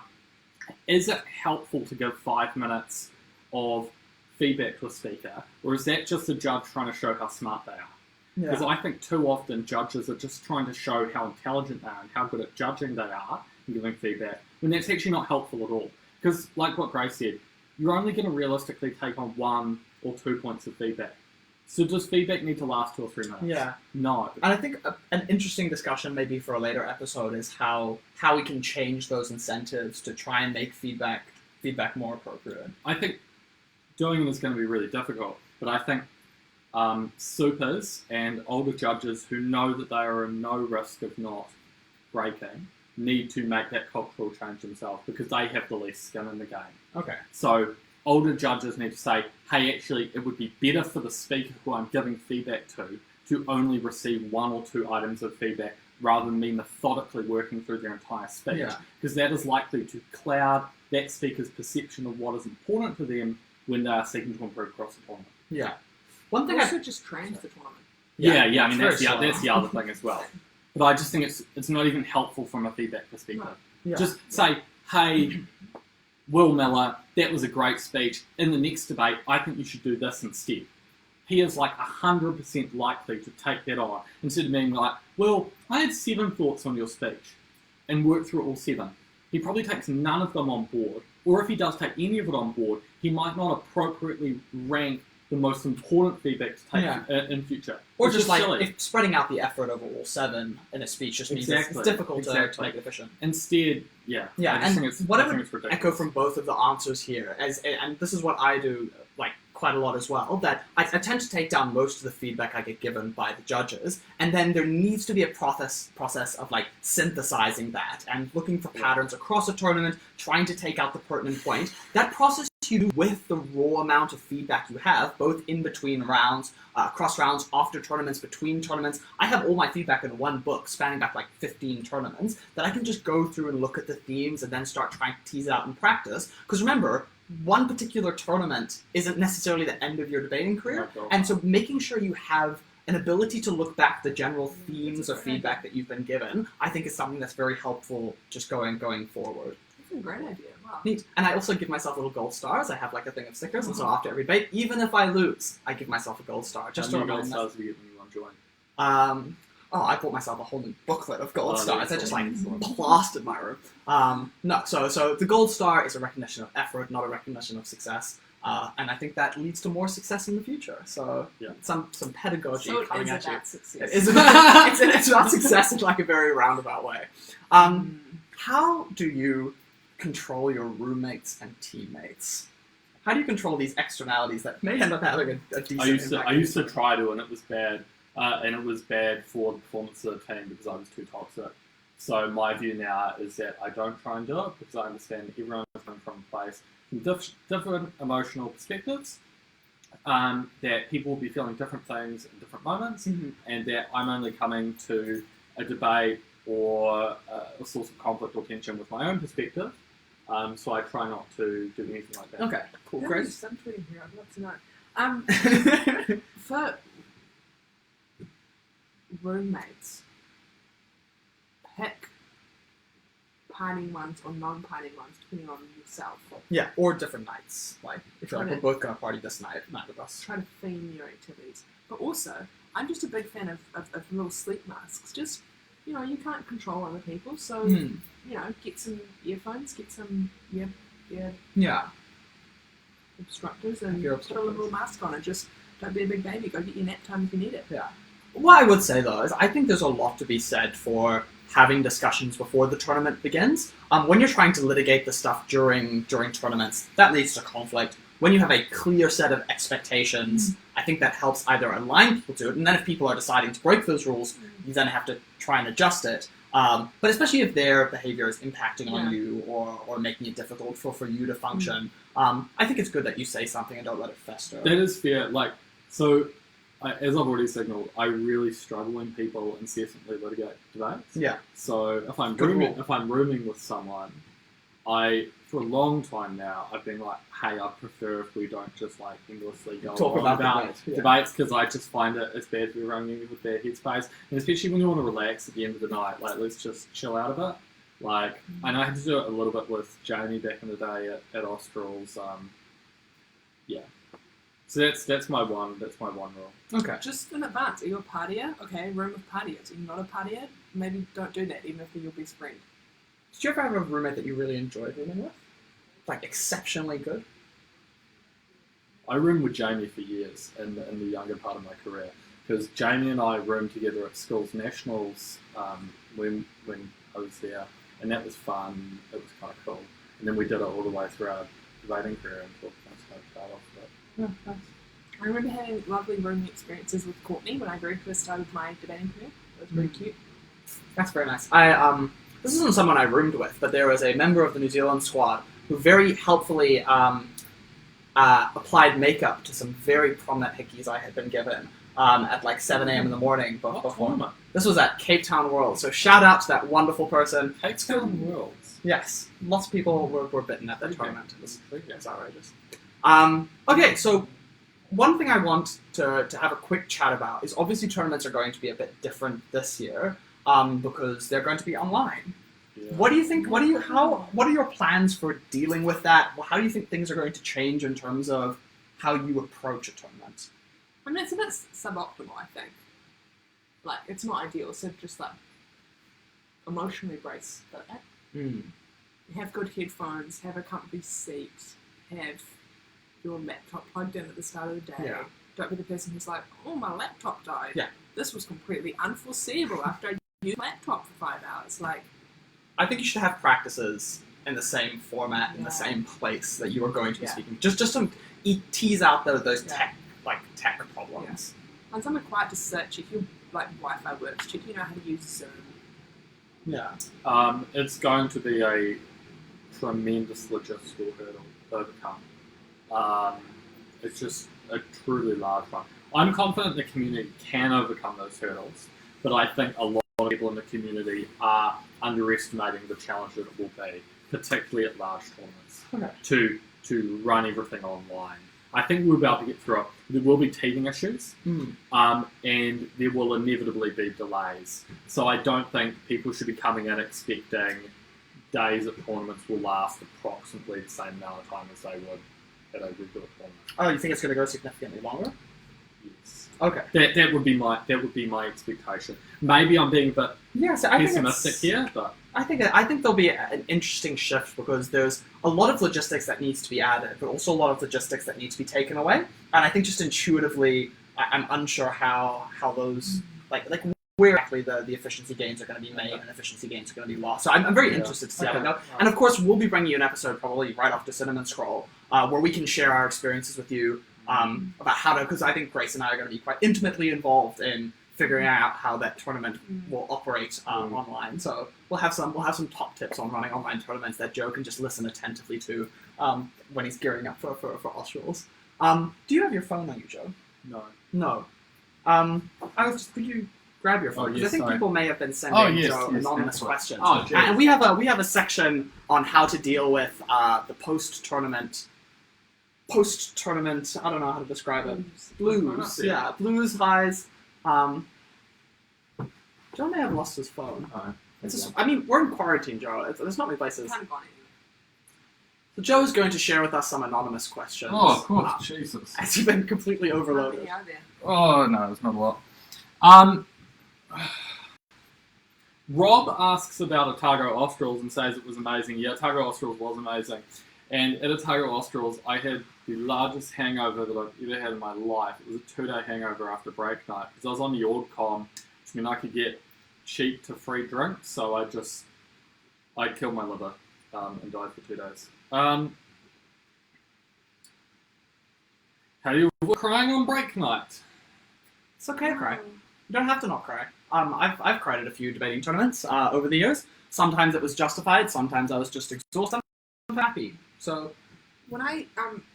is it helpful to give 5 minutes of feedback to a speaker, or is that just a judge trying to show how smart they are? Because I think too often judges are just trying to show how intelligent they are and how good at judging they are and giving feedback, when that's actually not helpful at all. Because like what Grace said, you're only going to realistically take on 1 or 2 points of feedback. So does feedback need to last 2 or 3 minutes? Yeah. No. And I think an interesting discussion maybe for a later episode is how we can change those incentives to try and make feedback more appropriate. I think doing it is going to be really difficult, but I think supers and older judges who know that they are in no risk of not breaking need to make that cultural change themselves, because they have the least skin in the game. Okay. So older judges need to say, hey, actually, it would be better for the speaker who I'm giving feedback to only receive 1 or 2 items of feedback rather than me methodically working through their entire speech, because that is likely to cloud that speaker's perception of what is important to them when they are seeking to improve across the tournament. Yeah. One thing also just trains the tournament. Yeah, I mean, that's the other thing as well. But I just think it's not even helpful from a feedback perspective. No. Yeah. Just say, hey, Will Miller, that was a great speech. In the next debate, I think you should do this instead. He is like 100% likely to take that on, instead of being like, well, I had 7 thoughts on your speech, and work through all 7. He probably takes none of them on board, or if he does take any of it on board, he might not appropriately rank the most important feedback to take in future. Or just like if spreading out the effort over all 7 in a speech just means it's difficult to make it efficient. Instead, and what I would echo from both of the answers here, and this is what I do like quite a lot as well, that I tend to take down most of the feedback I get given by the judges, and then there needs to be a process of like synthesizing that and looking for patterns across a tournament, trying to take out the pertinent point. That process you do with the raw amount of feedback you have, both in between rounds, cross rounds, after tournaments, between tournaments. I have all my feedback in one book, spanning back like 15 tournaments, that I can just go through and look at the themes and then start trying to tease it out in practice. Because remember, one particular tournament isn't necessarily the end of your debating career, and so making sure you have an ability to look back at the general themes of feedback that you've been given, I think is something that's very helpful just going forward. That's a great idea. Wow. Neat. And I also give myself little gold stars. I have like a thing of stickers, and so after every debate, even if I lose, I give myself a gold star. Just to How many gold remind stars do you get when you want to join? I bought myself a whole new booklet of gold stars. I that's just like awesome. plastered my room. No, so the gold star is a recognition of effort, not a recognition of success. And I think that leads to more success in the future. So some pedagogy So it coming is at you. about success. It is about, it's about success in like a very roundabout way. How do you control your roommates and teammates? How do you control these externalities that may end up having a decent impact? I used to try to, and it was bad. And it was bad for the performance of the team because I was too toxic. So my view now is that I don't try and do it because I understand everyone is coming from a place from different emotional perspectives, that people will be feeling different things in different moments, and that I'm only coming to a debate or a source of conflict or tension with my own perspective. So I try not to do anything like that. Okay, cool, There great. is something here I'd love to know. For roommates, pick partying ones or non-partying ones, depending on yourself. Yeah, or different nights. Like, if you're like, Okay. we're both going to party this night, neither of us. Try to theme your activities. But also, I'm just a big fan of little sleep masks. Just, you know, you can't control other people, so, you know, get some earphones, get some ear Yeah. obstructors, and Ear put a little mask on, and just don't be a big baby. Go get your nap time if you need it. Yeah. What I would say, though, is I think there's a lot to be said for having discussions before the tournament begins. When you're trying to litigate the stuff during tournaments, that leads to conflict. When you have a clear set of expectations, I think that helps either align people to it, and then if people are deciding to break those rules, you then have to try and adjust it. But especially if their behavior is impacting on you or making it difficult for you to function, I think it's good that you say something and don't let it fester. That is fair. Like, so, as I've already signalled, I really struggle when people incessantly litigate debates. Yeah. So if I'm Good rooming, rule. if I'm rooming with someone, for a long time now, I've been like, hey, I prefer if we don't just like endlessly go Talk on about debates, yeah. debates because I just find it's bad for everyone with their headspace, and especially when you want to relax at the end of the night. Like, let's just chill out a bit. Like, I know I had to do it a little bit with Jamie back in the day at Australs. So that's my one rule. Okay. Just in advance, are you a partier? Okay, room with partiers. Are you not a partier? Maybe don't do that, even if they're your best friend. Did you ever have a roommate that you really enjoyed rooming with? Like, exceptionally good? I roomed with Jamie for years in the younger part of my career because Jamie and I roomed together at Schools Nationals when I was there, and that was fun. It was kind of cool, and then we did it all the way through our debating career until things kind of fell off. But I remember having lovely rooming experiences with Courtney when I very first started my debating career. It was very cute. That's very nice. This isn't someone I roomed with, but there was a member of the New Zealand squad who very helpfully applied makeup to some very prominent hickeys I had been given at like 7 a.m. in the morning. Before. This was at Cape Town World, so shout out to that wonderful person. Cape Town Worlds. Yes, lots of people were bitten at that Okay. tournament. It was outrageous. Okay, so one thing I want to have a quick chat about is obviously tournaments are going to be a bit different this year because they're going to be online. Yeah. What do you think? What are your plans for dealing with that? How do you think things are going to change in terms of how you approach a tournament? I mean, it's a bit suboptimal, I think. Like, it's not ideal, so just like emotionally brace for that. Have good headphones, have a comfy seat, have your laptop plugged in at the start of the day. Yeah. Don't be the person who's like, oh, my laptop died. Yeah. This was completely unforeseeable after I used my laptop for 5 hours. Like, I think you should have practices in the same format, in the Yeah. same place that you are going to be Yeah. speaking. Just to tease out those Yeah. tech problems. And something quiet to search if your Wi-Fi works. Check you know how to use Zoom. Yeah. It's going to be a tremendous logistical hurdle to overcome. It's just a truly large one. I'm confident the community can overcome those hurdles, but I think a lot of people in the community are underestimating the challenge that it will be, particularly at large tournaments, to run everything online. I think we'll be able to get through it. There will be teething issues, and there will inevitably be delays. So I don't think people should be coming in expecting days at tournaments will last approximately the same amount of time as they would at a regular tournament. Oh, you think it's going to go significantly longer? Yes. Okay. That would be my expectation. Maybe I'm being a bit Yeah, so I think pessimistic here, but I think there'll be an interesting shift because there's a lot of logistics that needs to be added, but also a lot of logistics that need to be taken away. And I think just intuitively, I'm unsure how those like where exactly the efficiency gains are going to be made and efficiency gains are going to be lost. So I'm very interested to see how they go. And of course, we'll be bringing you an episode probably right after Cinnamon Scroll where we can share our experiences with you about how to, because I think Grace and I are going to be quite intimately involved in figuring out how that tournament will operate online. So we'll have some top tips on running online tournaments that Joe can just listen attentively to when he's gearing up for Australs. Do you have your phone on you, Joe? no. No. Could you grab your phone? Oh, 'Cause yes, I think sorry. people may have been sending yes, Joe yes, anonymous that's right. questions. Oh, geez. And we have a section on how to deal with the post-tournament. I don't know how to describe it. Blues. Yeah, blues highs. Joe may have lost his phone. We're in quarantine, Joe. There's not many places. Kind of funny. So Joe's going to share with us some anonymous questions. Oh, of course, Jesus. As you've been completely How overloaded. many are there? Oh, no, there's not a lot. Rob asks about Otago Australs and says it was amazing. Yeah, Otago Australs was amazing. And at Otago Australs, I had the largest hangover that I've ever had in my life. It was a 2-day hangover after break night because I was on the OrgCon, which meant I could get cheap to free drinks. So I killed my liver and died for 2 days. How do you avoid crying on break night? It's okay to cry. You don't have to not cry. I've cried at a few debating tournaments over the years. Sometimes it was justified. Sometimes I was just exhausted. I'm happy. So When I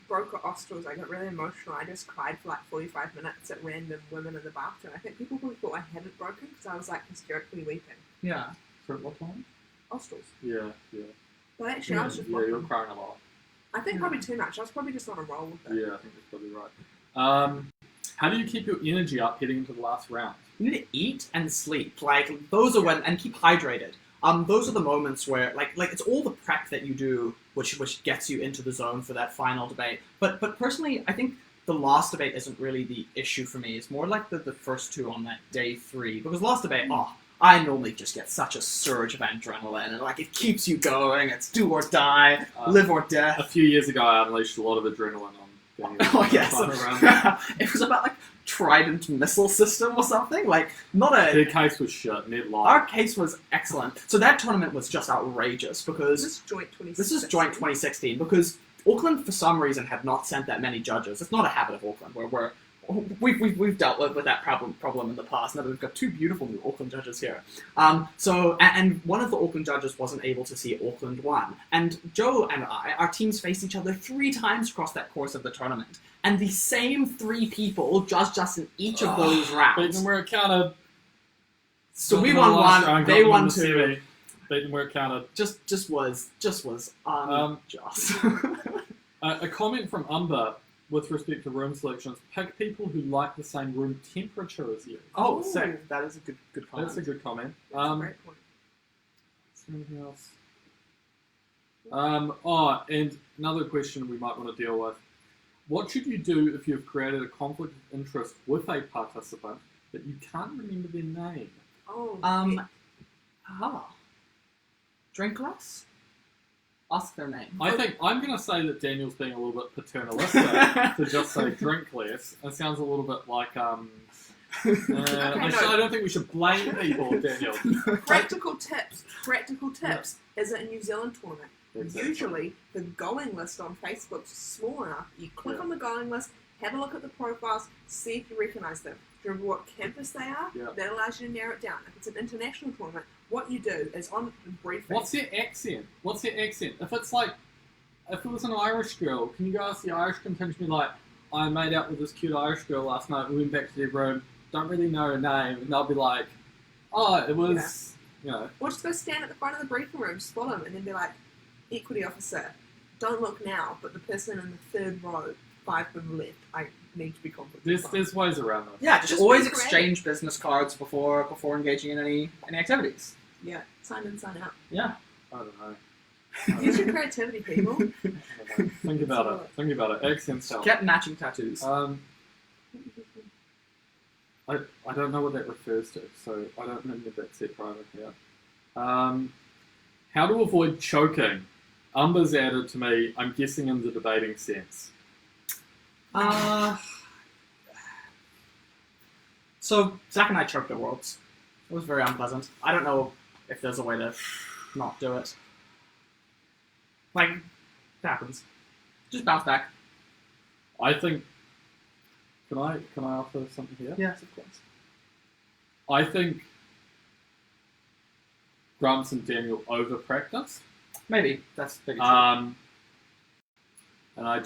broke at Australs, I got really emotional. I just cried for like 45 minutes at random women in the bathroom. I think people probably thought I hadn't broken because I was like hysterically weeping. yeah. For what time? Australs. Yeah. But actually, I was just Yeah, you're watching. crying a lot. I think probably too much. I was probably just on a roll with it. Yeah, I think that's probably right. How do you keep your energy up heading into the last round? You need to eat and sleep. Like those are and keep hydrated. Those are the moments where like it's all the prep that you do which gets you into the zone for that final debate. But personally, I think the last debate isn't really the issue for me. It's more like the first two on that day 3. Because last debate, I normally just get such a surge of adrenaline and like it keeps you going. It's do or die, live or A death. few years ago, I unleashed a lot of adrenaline on Daniel. Oh yes, Around. it was about like Trident missile system or something. Like not a. Their case was shit. Ned lied. Our case was excellent. So that tournament was just outrageous because This is joint 2016. this is joint 2016 because Auckland for some reason had not sent that many judges. It's not a habit of Auckland where we've dealt with that problem in the past. Now that we've got 2 beautiful new Auckland judges here. And one of the Auckland judges wasn't able to see Auckland 1. And Joe and our teams faced each other 3 times across that course of the tournament. And the same 3 people just in each of those Beat rounds. them where it counted. So we Got them won in the last 1, round, they got them won in the 2. semi. Beat them where it counted. Just was unjust. A comment from Umber with respect to room selections: pick people who like the same room temperature as you. Oh, Ooh. sick. That is a good comment. That's a good comment. That's a great point. Is there anything else? And another question we might want to deal with. What should you do if you've created a conflict of interest with a participant but you can't remember their name? Oh, Drink less? Ask their name. I think I'm going to say that Daniel's being a little bit paternalistic to just say drink less. It sounds a little bit like I don't think we should blame people, Daniel. practical tips. Is it a New Zealand tournament? Exactly. Usually, the going list on Facebook's small enough. You click Yeah. on the going list, have a look at the profiles, see if you recognise them. Do you remember what campus they are? Yeah. That allows you to narrow it down. If it's an international tournament, what you do is on the briefing. What's their accent? If it was an Irish girl, can you go ask the Irish contingent, be like, I made out with this cute Irish girl last night, we went back to their room, don't really know her name, and they'll be like, oh, it was, you know. Or just go stand at the front of the briefing room, spot them, and then be like, equity officer, don't look now, but the person in the third row, 5 to the left, I need to be confident. There's ways around this. Yeah, just Just always be creative. exchange business cards before engaging in any activities. Yeah, sign in, sign out. Yeah. I don't know. Use your creativity, people. I don't know. Think about it. Accents help. Get matching tattoos. I don't know what that refers to, so I don't know if that's it private here. How to avoid choking. Umber's added to me, I'm guessing in the debating sense. So Zach and I choked at Worlds. It was very unpleasant. I don't know if there's a way to not do it. Like, it happens. Just bounce back. I think... Can I offer something here? Yes, of course. I think Grumps and Daniel over-practice. Maybe. That's big. And I'd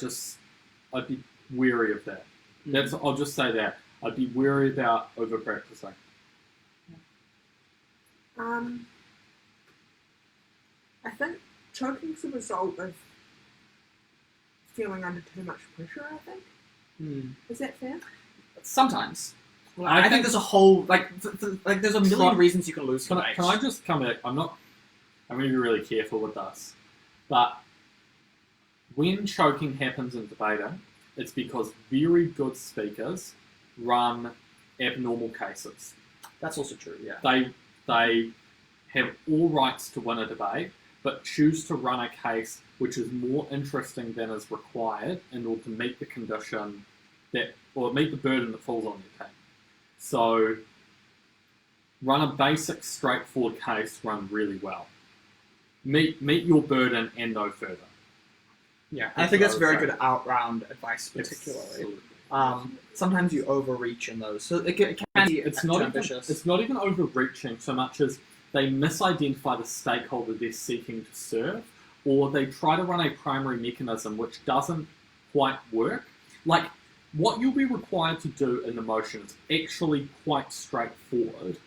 be wary of that. I'll just say that. I'd be wary about over-practicing. I think choking's a result of feeling under too much pressure, I think. Is that fair? Sometimes. Well, I think there's a whole, there's a million reasons you can lose Can tonight. I just come back? I'm going to be really careful with this. But when choking happens in debating, it's because very good speakers run abnormal cases. That's also true, yeah. They have all rights to win a debate, but choose to run a case which is more interesting than is required in order to meet the condition or meet the burden that falls on your team. So, run a basic, straightforward case, run really well. Meet your burden and no further. Yeah, I think that's very good out-round advice, particularly. Absolutely. Sometimes you overreach in those, so it can be It's too not ambitious. it's not even overreaching so much as they misidentify the stakeholder they're seeking to serve, or they try to run a primary mechanism which doesn't quite work. Like, what you'll be required to do in the motion is actually quite straightforward,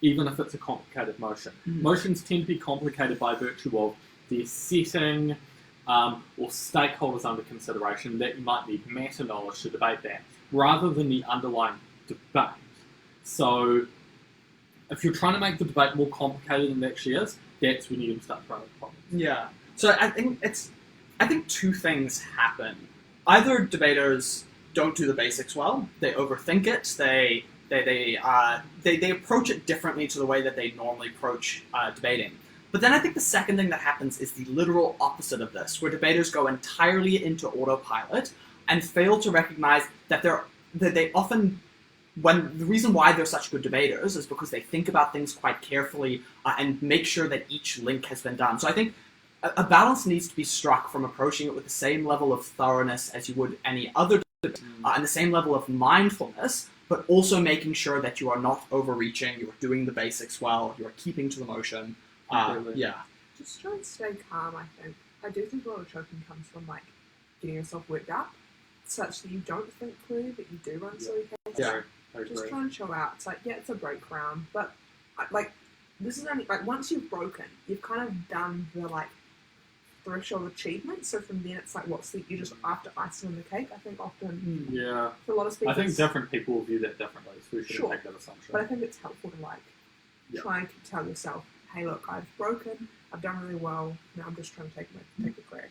even if it's a complicated motion. Motions tend to be complicated by virtue of their setting, or stakeholders under consideration that you might need matter knowledge to debate that, rather than the underlying debate. So, if you're trying to make the debate more complicated than it actually is, that's when you can start throwing problems. Yeah. So I think two things happen. Either debaters don't do the basics well, they overthink it, they approach it differently to the way that they normally approach debating. But then I think the second thing that happens is the literal opposite of this, where debaters go entirely into autopilot and fail to recognize that they often, when the reason why they're such good debaters is because they think about things quite carefully and make sure that each link has been done. So I think a balance needs to be struck from approaching it with the same level of thoroughness as you would any other debate, and the same level of mindfulness, but also making sure that you are not overreaching, you are doing the basics well, you are keeping to the motion. Yeah. Just try and stay calm, I think. I do think a lot of choking comes from, like, getting yourself worked up, such that you don't think clearly, but you do run silly cases. Yeah. I agree. Just try and chill out. It's like, yeah, it's a break round, but, like, this is only, like, once you've broken, you've kind of done the, like, threshold achievement, so from then it's like, you just after icing on the cake, I think often, Yeah. for a lot of I speakers, think different people will view that differently, so we shouldn't Sure. make that assumption. but I think it's helpful to, like, Yeah. try and tell yourself, hey, look, I've broken, I've done really well, now I'm just trying to take the crack.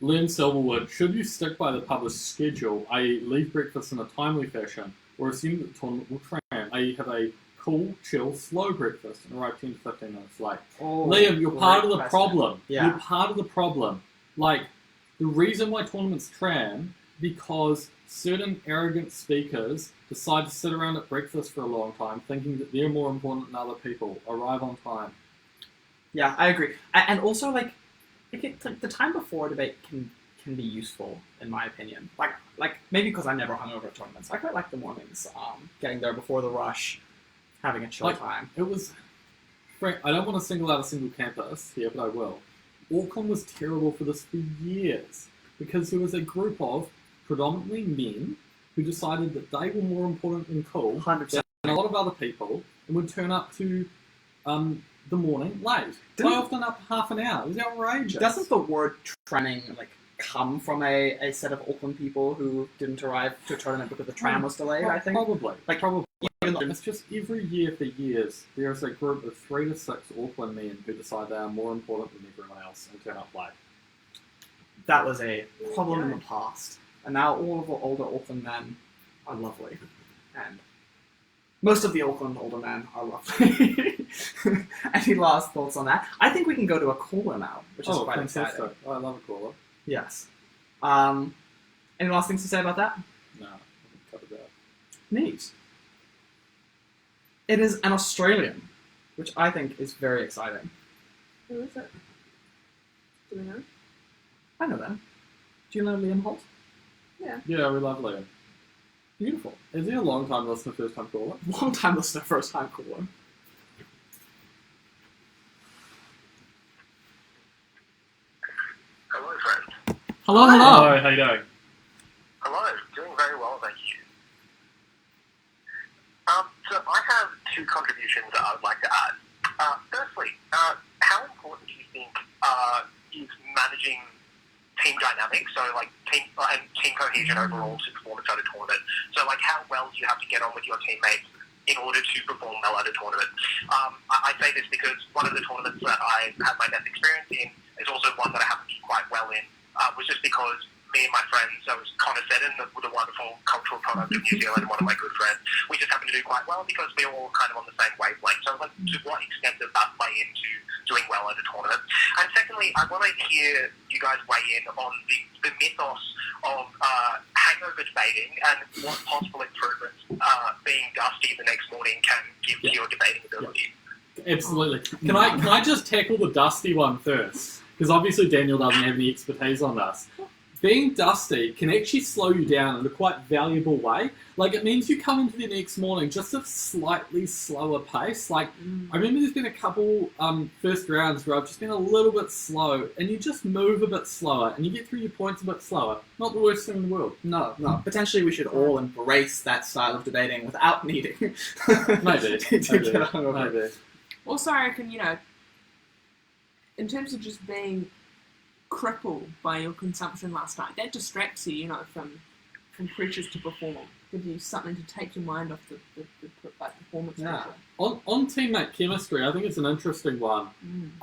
Lynn Silverwood, should you stick by the published schedule, i.e. leave breakfast in a timely fashion, or assume that the tournament will tram, i.e. have a cool, chill, slow breakfast and arrive 10 to 15 minutes late? Liam, you're part of the problem. Yeah. You're part of the problem. Like, the reason why tournaments tram, because certain arrogant speakers decide to sit around at breakfast for a long time thinking that they're more important than other people, arrive on time. Yeah, I agree. And also, like, like the time before debate can be useful in my opinion. Like maybe because I never hung over at tournaments. I quite like the mornings. Getting there before the rush, having a chill time. It was. Frank, I don't want to single out a single campus here, but I will. Auckland was terrible for this for years because there was a group of predominantly men who decided that they were more important than cool 100%. than a lot of other people and would turn up to the morning late. Didn't- Quite often up half an hour. It was outrageous. Doesn't the word tramming like come from a set of Auckland people who didn't arrive to a tournament because the tram was delayed? I think. Probably. Like Probably. even though- It's just every year for years, there is a group of 3 to 6 Auckland men who decide they are more important than everyone else and turn up late. that was a problem in the past, and now all of the older Auckland men are lovely, and most of the Auckland older men are lovely. Any last thoughts on that? I think we can go to a caller now, which is quite exciting. I love a caller. Yes. Any last things to say about that? No, I haven't covered that. Neat. It is an Australian, which I think is very exciting. Who is it? Do we know? I know them. Do you know Liam Holt? Yeah. Yeah, we love Liam. Beautiful. Is he a long time listener, first time caller? Long time listener, first time caller. Hello, friend. Hello, Hello, how you doing? Hello. Doing very well, thank you. So I have 2 contributions that I would like to add. Firstly, how important do you think is managing team dynamics, so like team cohesion overall to performance at a tournament? So like how well do you have to get on with your teammates in order to perform well at a tournament? I say this because one of the tournaments that I had my best experience in is also one that I happened to do quite well in, was just because me and my friends, so it was Connor Seddon, the wonderful cultural product of New Zealand, one of my good friends, we just happened to do quite well because we were all kind of on the same wavelength. So like, to what extent does that play into doing well at a tournament? And secondly, I want to hear you guys weigh in on the mythos of hangover debating and what possible improvements being dusty the next morning can give to your debating ability. Absolutely. Can I just tackle the dusty one first? Because obviously Daniel doesn't have any expertise on this. Being dusty can actually slow you down in a quite valuable way. Like, it means you come into the next morning just at a slightly slower pace. Like, I remember there's been a couple first rounds where I've just been a little bit slow, and you just move a bit slower, and you get through your points a bit slower. Not the worst thing in the world. No. Potentially we should all embrace that style of debating without needing Maybe. to get hungover. Maybe. Also, I reckon, in terms of just being crippled by your consumption last night, that distracts you, from pressures to perform. Gives you something to take your mind off the performance pressure. On teammate chemistry, I think it's an interesting one.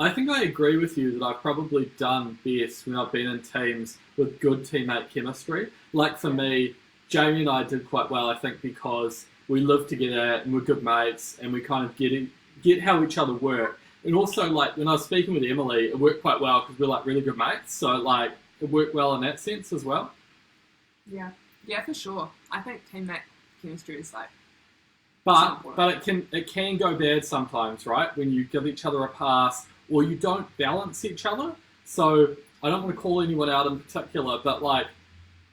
I think I agree with you that I've probably done best when I've been in teams with good teammate chemistry. Like for me, Jamie and I did quite well, I think, because we live together and we're good mates and we kind of get how each other work. And also, like, when I was speaking with Emily, it worked quite well because we're, like, really good mates. So, like, it worked well in that sense as well. Yeah, for sure. I think teammate chemistry is, like, But it can go bad sometimes, right? When you give each other a pass or you don't balance each other. So, I don't want to call anyone out in particular, but, like,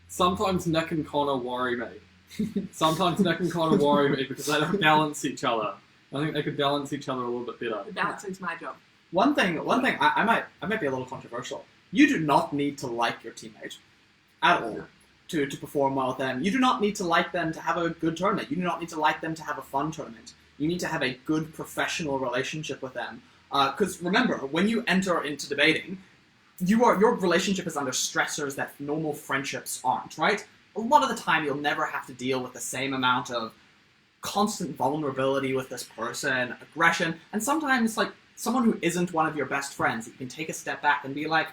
sometimes Nick and Connor worry me. Sometimes Nick and Connor worry me because they don't balance each other. I think they could balance each other a little bit better. the balancing's my job. One thing I might be a little controversial. You do not need to like your teammate at all to perform well with them. You do not need to like them to have a good tournament. You do not need to like them to have a fun tournament. You need to have a good professional relationship with them. Because remember, when you enter into debating, your relationship is under stressors that normal friendships aren't, right? A lot of the time you'll never have to deal with the same amount of constant vulnerability with this person, aggression, and sometimes, like, someone who isn't one of your best friends, you can take a step back and be like,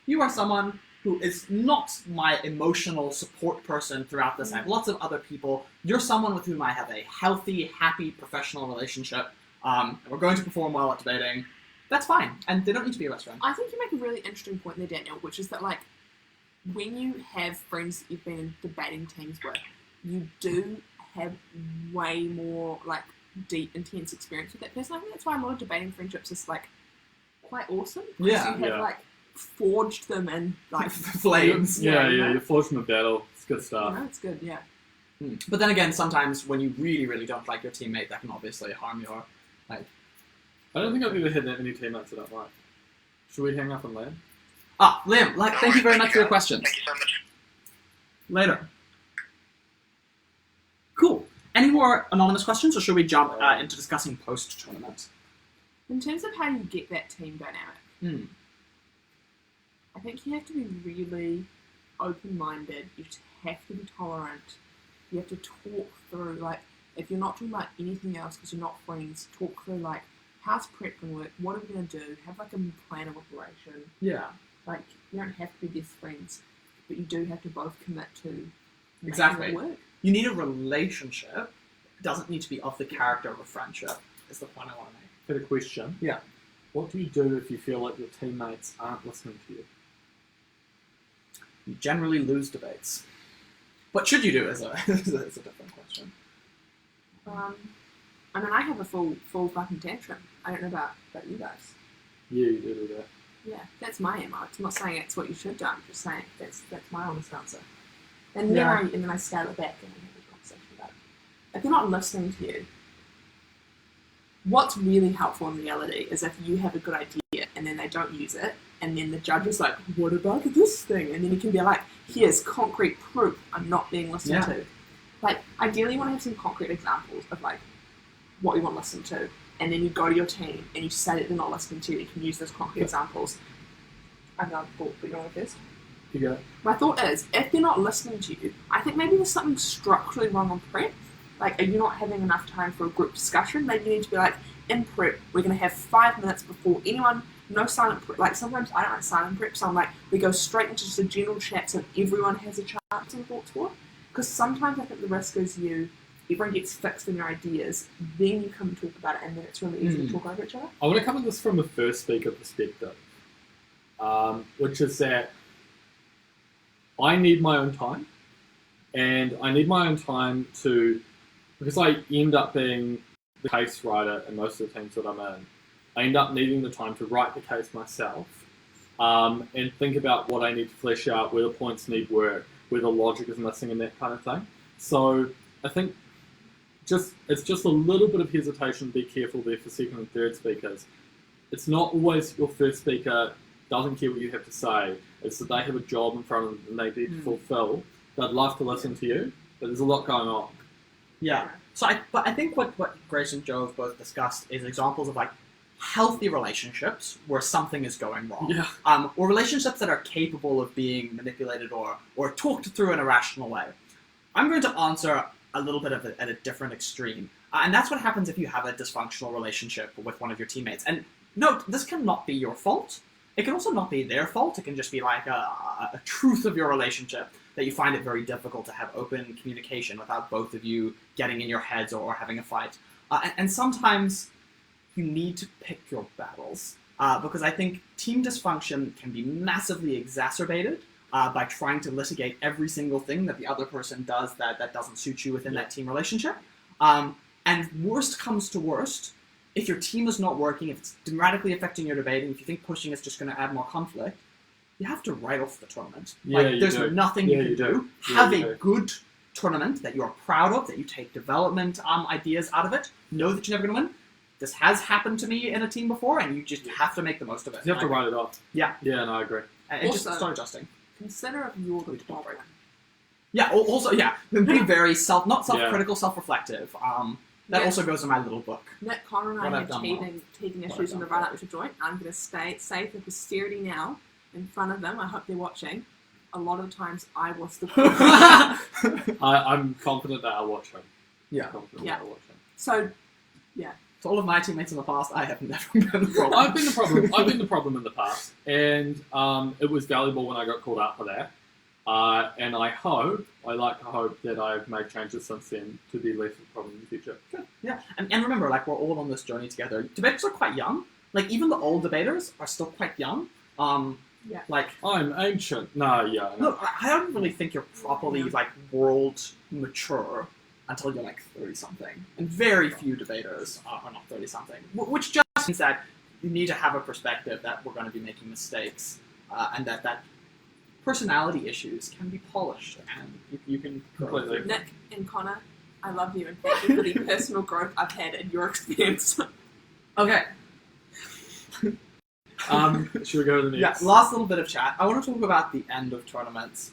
you are someone who is not my emotional support person throughout this. I have lots of other people. You're someone with whom I have a healthy, happy, professional relationship. And we're going to perform well at debating. That's fine. And they don't need to be your best friend. I think you make a really interesting point there, Daniel, which is that, like, when you have friends that you've been in debating teams with, you do have way more, like, deep, intense experience with that person. I think that's why a lot of debating friendships is, like, quite awesome. 'Cause Yeah. you have Yeah. like forged them in like Flames. Yeah, you Yeah, know? you're forged in a battle. It's good You stuff. know, it's good. Yeah. But then again, sometimes when you really, really don't like your teammate, that can obviously harm your, like... I don't think I've ever had that many teammates I don't like. Should we hang up on Liam? Liam, thank you very much for your questions. Thank you so much. Later. Cool. Any more anonymous questions, or should we jump into discussing post-tournament? In terms of how you get that team dynamic, I think you have to be really open-minded. You have to be tolerant. You have to talk through, like, if you're not talking about anything else because you're not friends, talk through, like, how's prep going to work? What are we going to do? Have, like, a plan of operation. Yeah. Like, you don't have to be best friends, but you do have to both commit to making Exactly. it work. You need a relationship. It doesn't need to be of the character of a friendship, is the point I want to make. Got a question. Yeah. What do you do if you feel like your teammates aren't listening to you? You generally lose debates. What should you do is a different question. I mean, I have a full fucking tantrum. I don't know about you guys. Yeah, you do that. Yeah, that's my MO. I'm not saying it's what you should do. I'm just saying that's my honest answer. And then I scale it back and we have a conversation about it. If they're not listening to you, what's really helpful in reality is if you have a good idea and then they don't use it, and then the judge is like, "What about this thing?" And then you can be like, "Here's concrete proof I'm not being listened to." Like, ideally, you want to have some concrete examples of like what you want to listen to, and then you go to your team and you say that they're not listening to you. You can use those concrete examples. I have another thought, but you want to go first? You go. My thought is, if they're not listening to you, I think maybe there's something structurally wrong on prep. Like, are you not having enough time for a group discussion? Maybe you need to be like, in prep, we're going to have 5 minutes before anyone, no silent prep. Like, sometimes I don't like silent prep, so I'm like, we go straight into just a general chat so everyone has a chance to talk to it. Because sometimes I think the risk is everyone gets fixed in their ideas, then you come and talk about it, and then it's really easy to talk over each other. I want to come at this from a first speaker perspective, which is that I need my own time, and I need my own time because I end up being the case writer in most of the teams that I'm in, I end up needing the time to write the case myself, and think about what I need to flesh out, where the points need work, where the logic is missing, and that kind of thing. So I think it's just a little bit of hesitation to be careful there for second and third speakers. It's not always your first speaker doesn't care what you have to say. It's that they have a job in front of them and they need to fulfill. They'd love to listen to you, but there's a lot going on. Yeah. So I think what Grace and Joe have both discussed is examples of like healthy relationships where something is going wrong. Yeah. Or relationships that are capable of being manipulated or talked through in a rational way. I'm going to answer a little bit of it at a different extreme. And that's what happens if you have a dysfunctional relationship with one of your teammates. And note, this cannot be your fault. It can also not be their fault. It can just be like a truth of your relationship that you find it very difficult to have open communication without both of you getting in your heads or having a fight. And sometimes you need to pick your battles. Because I think team dysfunction can be massively exacerbated by trying to litigate every single thing that the other person does that doesn't suit you within that team relationship. And worst comes to worst, if your team is not working, if it's dramatically affecting your debating, if you think pushing is just going to add more conflict, you have to write off the tournament. Yeah, there's nothing you can do. Have a good tournament that you're proud of, that you take development ideas out of it. Know that you're never going to win. This has happened to me in a team before, and you just have to make the most of it. You have to write it off. Yeah. Yeah, no, I agree. And just Also- start adjusting. Consider if you're the top one. Yeah, also, be very not self-critical, self-reflective. That Yeah. also goes in my little book. Nick, Connor, and What I I've had done well. teething What issues I've in the done run-up to joint. I'm going to say for posterity now, in front of them, I hope they're watching, a lot of the times I was the I'm confident that I'll watch him. Yeah. Confident Yeah. that I'll watch him. So, To all of my teammates in the past, I have never been the problem. I've been the problem. I've been the problem in the past, and it was valuable when I got called out for that. And I like to hope that I've made changes since then to be less of a problem in the future. Yeah, and remember, like, we're all on this journey together. Debaters are quite young. Like, even the old debaters are still quite young. Yeah. Like, I'm ancient. No, yeah. No. look, I don't really think you're properly, like, world mature until you're, like, 30-something. And very few debaters are not 30-something. Which just means that need to have a perspective that we're going to be making mistakes, and that personality issues can be polished, and you can Completely. Nick and Connor, I love you and thank you for the personal growth I've had in your experience. Okay. Should we go to the Yeah, next? last little bit of chat. I want to talk about the end of tournaments.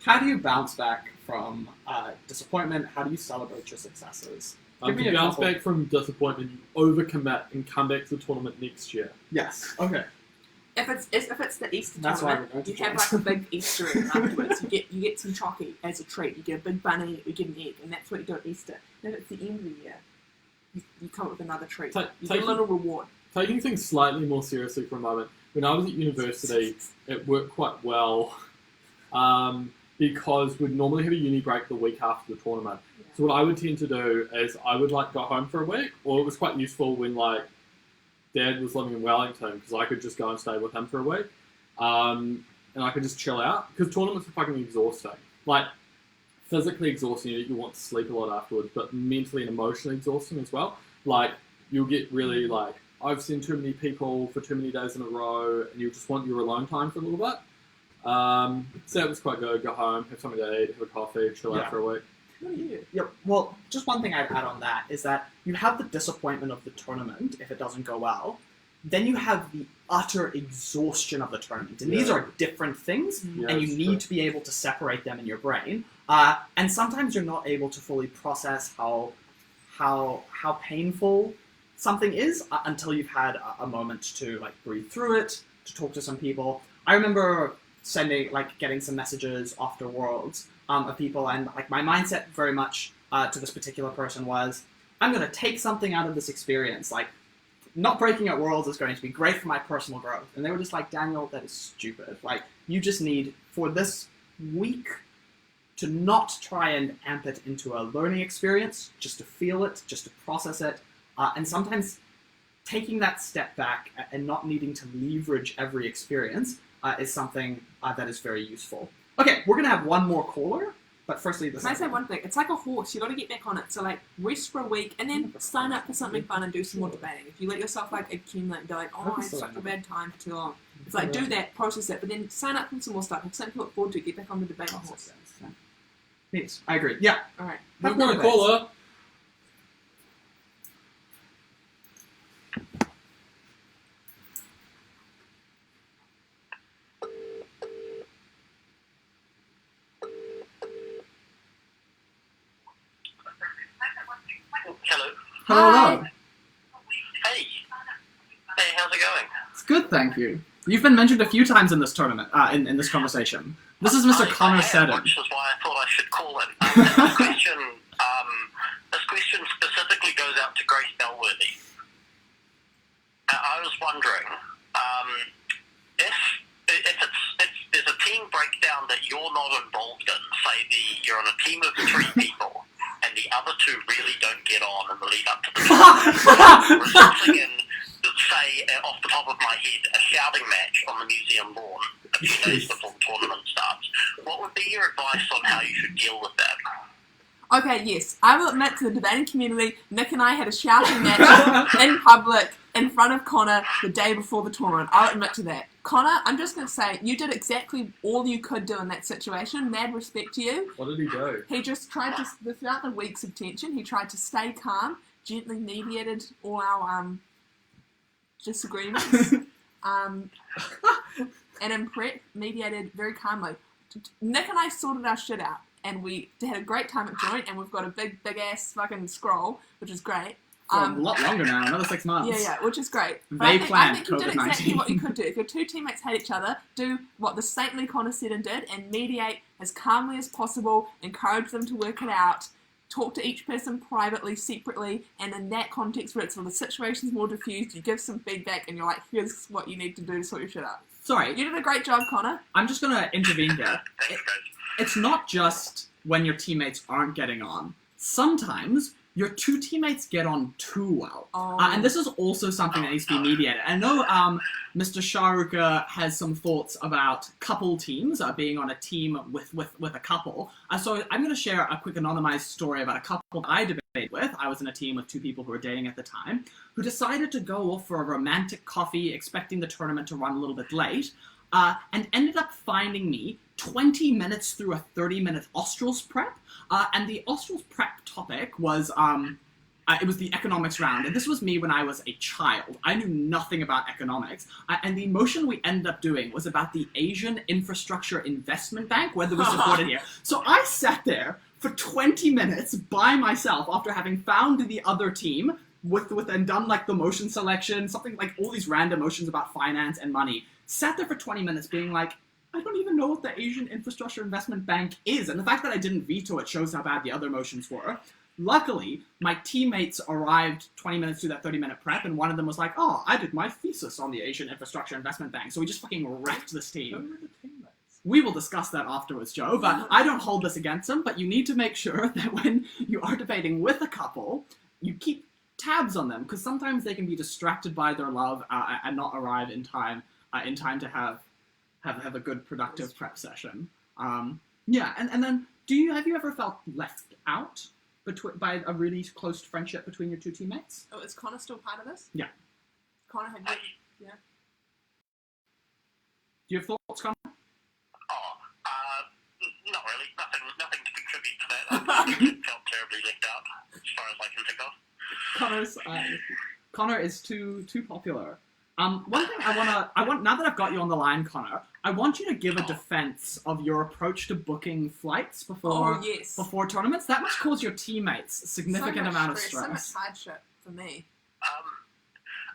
How do you bounce back from disappointment? How do you celebrate your successes? Give me To a bounce couple. back from disappointment, you overcommit and come back to the tournament next year. Yes. Okay. If it's the Easter That's why tournament, we're going to you have like a big Easter egg afterwards. You get some chocolate as a treat. You get a big bunny, you get an egg, and that's what you do at Easter. Then at the end of the year, you come up with another treat. You get a Taking- little reward. Taking things slightly more seriously for a moment, when I was at university, it worked quite well because we'd normally have a uni break the week after the tournament. So what I would tend to do is I would like go home for a week, or it was quite useful when like Dad was living in Wellington because I could just go and stay with him for a week, and I could just chill out because tournaments are fucking exhausting. Like physically exhausting, you want to sleep a lot afterwards, but mentally and emotionally exhausting as well. Like you'll get really like I've seen too many people for too many days in a row, and you just want your alone time for a little bit. So it was quite good. Go home, have something to eat, have a coffee, chill Yeah. out for a week. What are you? Yeah, well, just one thing I'd add on that is that you have the disappointment of the tournament if it doesn't go well. Then you have the utter exhaustion of the tournament. And these Yeah. are different things, Yeah, and you it's need true. to be able to separate them in your brain. And sometimes you're not able to fully process how painful something is until you've had a moment to like breathe through it, to talk to some people. I remember getting some messages after Worlds of people, and like my mindset very much to this particular person was, I'm going to take something out of this experience. Like, not breaking at Worlds is going to be great for my personal growth. And they were just like, Daniel, that is stupid. Like, you just need, for this week, to not try and amp it into a learning experience, just to feel it, just to process it. And sometimes taking that step back and not needing to leverage every experience is something that is very useful. Okay, we're going to have one more caller, but firstly, this Can I say one thing? It's like a horse. You got to get back on it. So like rest for a week and then sign up for something fun and do some more debating. If you let yourself like accumulate and be like, oh, I had such a bad time for too long. It's like do that, process it, but then sign up for some more stuff. Have something to look forward to. Get back on the debate horse. Yes, I agree. Yeah. All right. We've got a caller. Hello. Hello. Hey. Hey, how's it going? It's good, thank you. You've been mentioned a few times in this tournament, in this conversation. This is Mr. Connor I Seddon. Which is why I thought I should call in. This question specifically goes out to Grace Bellworthy. I was wondering if there's a team breakdown that you're not involved in. Say you're on a team of 3 people, and the other 2 really don't get on in the lead up to the tournament, resulting in, say, off the top of my head, a shouting match on the museum lawn a few days before the tournament starts. What would be your advice on how you should deal with that? Okay, yes. I will admit to the debating community, Nick and I had a shouting match in public in front of Connor the day before the tournament. I'll admit to that. Connor, I'm just going to say, you did exactly all you could do in that situation. Mad respect to you. What did he do? He just tried to, throughout the weeks of tension, he tried to stay calm, gently mediated all our disagreements, and mediated very calmly. Nick and I sorted our shit out, and we had a great time at Joint, and we've got a big ass fucking scroll, which is great. For a lot longer now, another 6 months. Yeah, which is great. But They I planned think you did exactly COVID-19. what you could do. If your 2 teammates hate each other, do what the saintly Connor Seddon did and mediate as calmly as possible, encourage them to work it out, talk to each person privately, separately, and in that context where the situation's more diffused, you give some feedback and you're like, here's what you need to do to sort your shit out. Sorry, You did a great job, Connor. I'm just going to intervene here. Thanks, guys. It's not just when your teammates aren't getting on. Sometimes your 2 teammates get on too well. Oh. And this is also something that needs to be mediated. I know Mr. Sharuka has some thoughts about couple teams, being on a team with a couple. So I'm going to share a quick anonymized story about a couple I debated with, I was in a team with 2 people who were dating at the time, who decided to go off for a romantic coffee, expecting the tournament to run a little bit late, and ended up finding me 20 minutes through a 30-minute Australs prep, and the Australs prep topic was, it was the economics round, and this was me when I was a child. I knew nothing about economics, and the motion we ended up doing was about the Asian Infrastructure Investment Bank, whether it was supported here. So I sat there for 20 minutes by myself after having found the other team with and done like the motion selection, something like all these random motions about finance and money. Sat there for 20 minutes being like, I don't even know what the Asian Infrastructure Investment Bank is. And the fact that I didn't veto it shows how bad the other motions were. Luckily, my teammates arrived 20 minutes through that 30-minute prep, and one of them was like, oh, I did my thesis on the Asian Infrastructure Investment Bank. So we just fucking wrecked this team. Who were the teammates? We will discuss that afterwards, Joe, but I don't hold this against them, but you need to make sure that when you are debating with a couple, you keep tabs on them, because sometimes they can be distracted by their love and not arrive in time to have a good, productive prep session. Yeah, and then, have you ever felt left out by a really close friendship between your 2 teammates? Oh, is Connor still part of this? Yeah. Connor, have you? Yeah. Do you have thoughts, Connor? Not really. Nothing to contribute to that. I felt terribly left out, as far as I can think of. Connor is too popular. One thing I want now that I've got you on the line, Connor, I want you to give a defense of your approach to booking flights before tournaments. That must cause your teammates a significant amount of stress. So much hardship for me.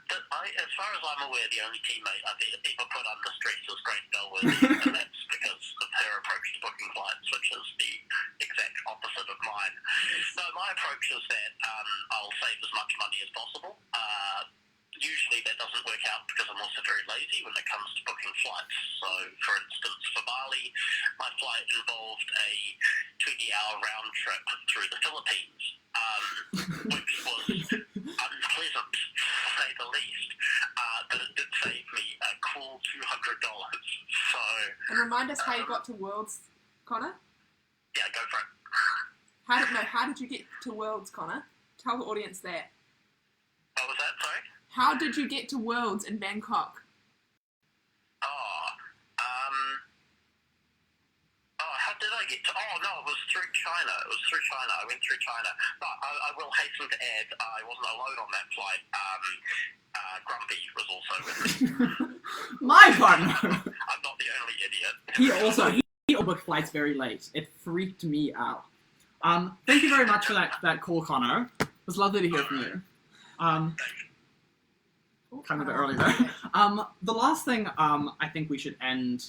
As far as I'm aware, the only teammate I've ever put under stress was Grace Bellworthy, and that's because of her approach to booking flights, which is the exact opposite of mine. No, my approach is that I'll save as much money as possible. Usually that doesn't work out because I'm also very lazy when it comes to booking flights. So, for instance, for Bali, my flight involved a 20-hour round trip through the Philippines, which was unpleasant, to say the least. But it did save me a cool $200. So. And remind us how you got to Worlds, Connor. Yeah, go for it. How did you get to Worlds, Connor? Tell the audience that. What was that? Sorry. How did you get to Worlds in Bangkok? How did I get to... Oh, no, it was through China. I went through China. But I will hasten to add, I wasn't alone on that flight. Grumpy was also with me. My partner! I'm not the only idiot. He booked flights very late. It freaked me out. Thank you very much for that call, Connor. It was lovely to hear from you. Kind of a bit early there. The last thing I think we should end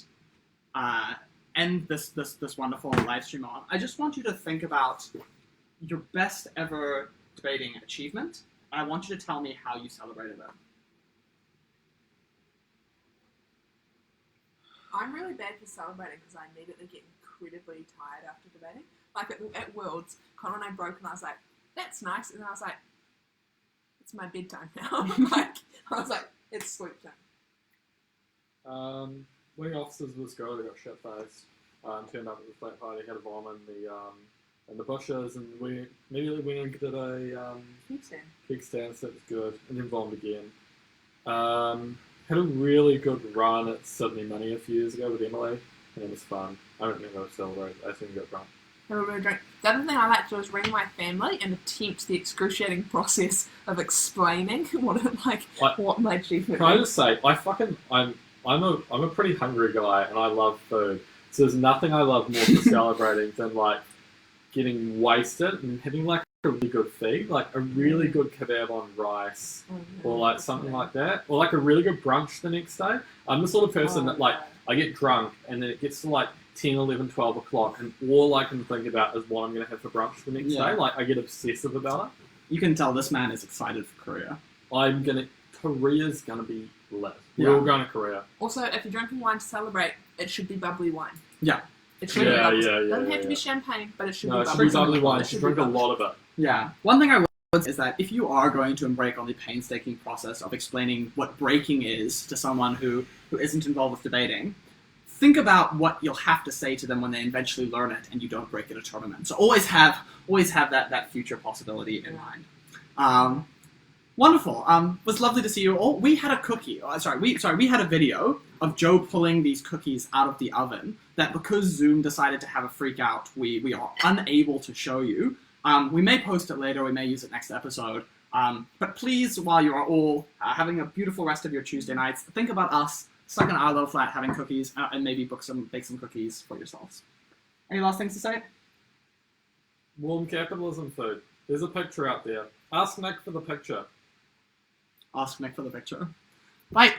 this wonderful live stream on. I just want you to think about your best ever debating achievement. I want you to tell me how you celebrated it. I'm really bad for celebrating because I immediately get incredibly tired after debating. Like at Worlds, Connor and I broke and I was like, that's nice. And then I was like, it's my bedtime now. I was like, it's sleep time. Winning officers was girl that got shit faced. Turned up at the flat party, had a bomb in the bushes, and we immediately went and did a kickstand, so it was good, and then bombed again. Had a really good run at Sydney Money a few years ago with Emily, and it was fun. I don't remember celebrate. I think we got drunk. Have a real drink. The other thing I like to do is ring my family and attempt the excruciating process of explaining what my achievement. Can I just say, I'm a pretty hungry guy and I love food. So there's nothing I love more for celebrating than like getting wasted and having like a really good feed, like a really good kebab on rice, or like something like that, or like a really good brunch the next day. I'm the sort of person that like I get drunk and then it gets to like 10, 11, 12 o'clock and all I can think about is what I'm going to have for brunch the next day. Like I get obsessive about it. You can tell this man is excited for Korea. Korea's going to be lit. We're all going to Korea. Also, if you're drinking wine to celebrate, it should be bubbly wine. Yeah. It should be bubbly. It doesn't have to be champagne, but it should be bubbly. No, it should be bubbly wine. You should drink a lot of it. Yeah. One thing I would say is that if you are going to embark on the painstaking process of explaining what breaking is to someone who isn't involved with debating, think about what you'll have to say to them when they eventually learn it and you don't break at a tournament. So always have that future possibility in mind. Wonderful. It was lovely to see you all. We had a cookie. We had a video of Joe pulling these cookies out of the oven that because Zoom decided to have a freak out, we are unable to show you. We may post it later. We may use it next episode. But please, while you are all having a beautiful rest of your Tuesday nights, think about us stuck in our low flat having cookies and maybe bake some cookies for yourselves. Any last things to say? Warm capitalism food. There's a picture out there. Ask Nick for the picture. Ask Nick for the picture. Bye.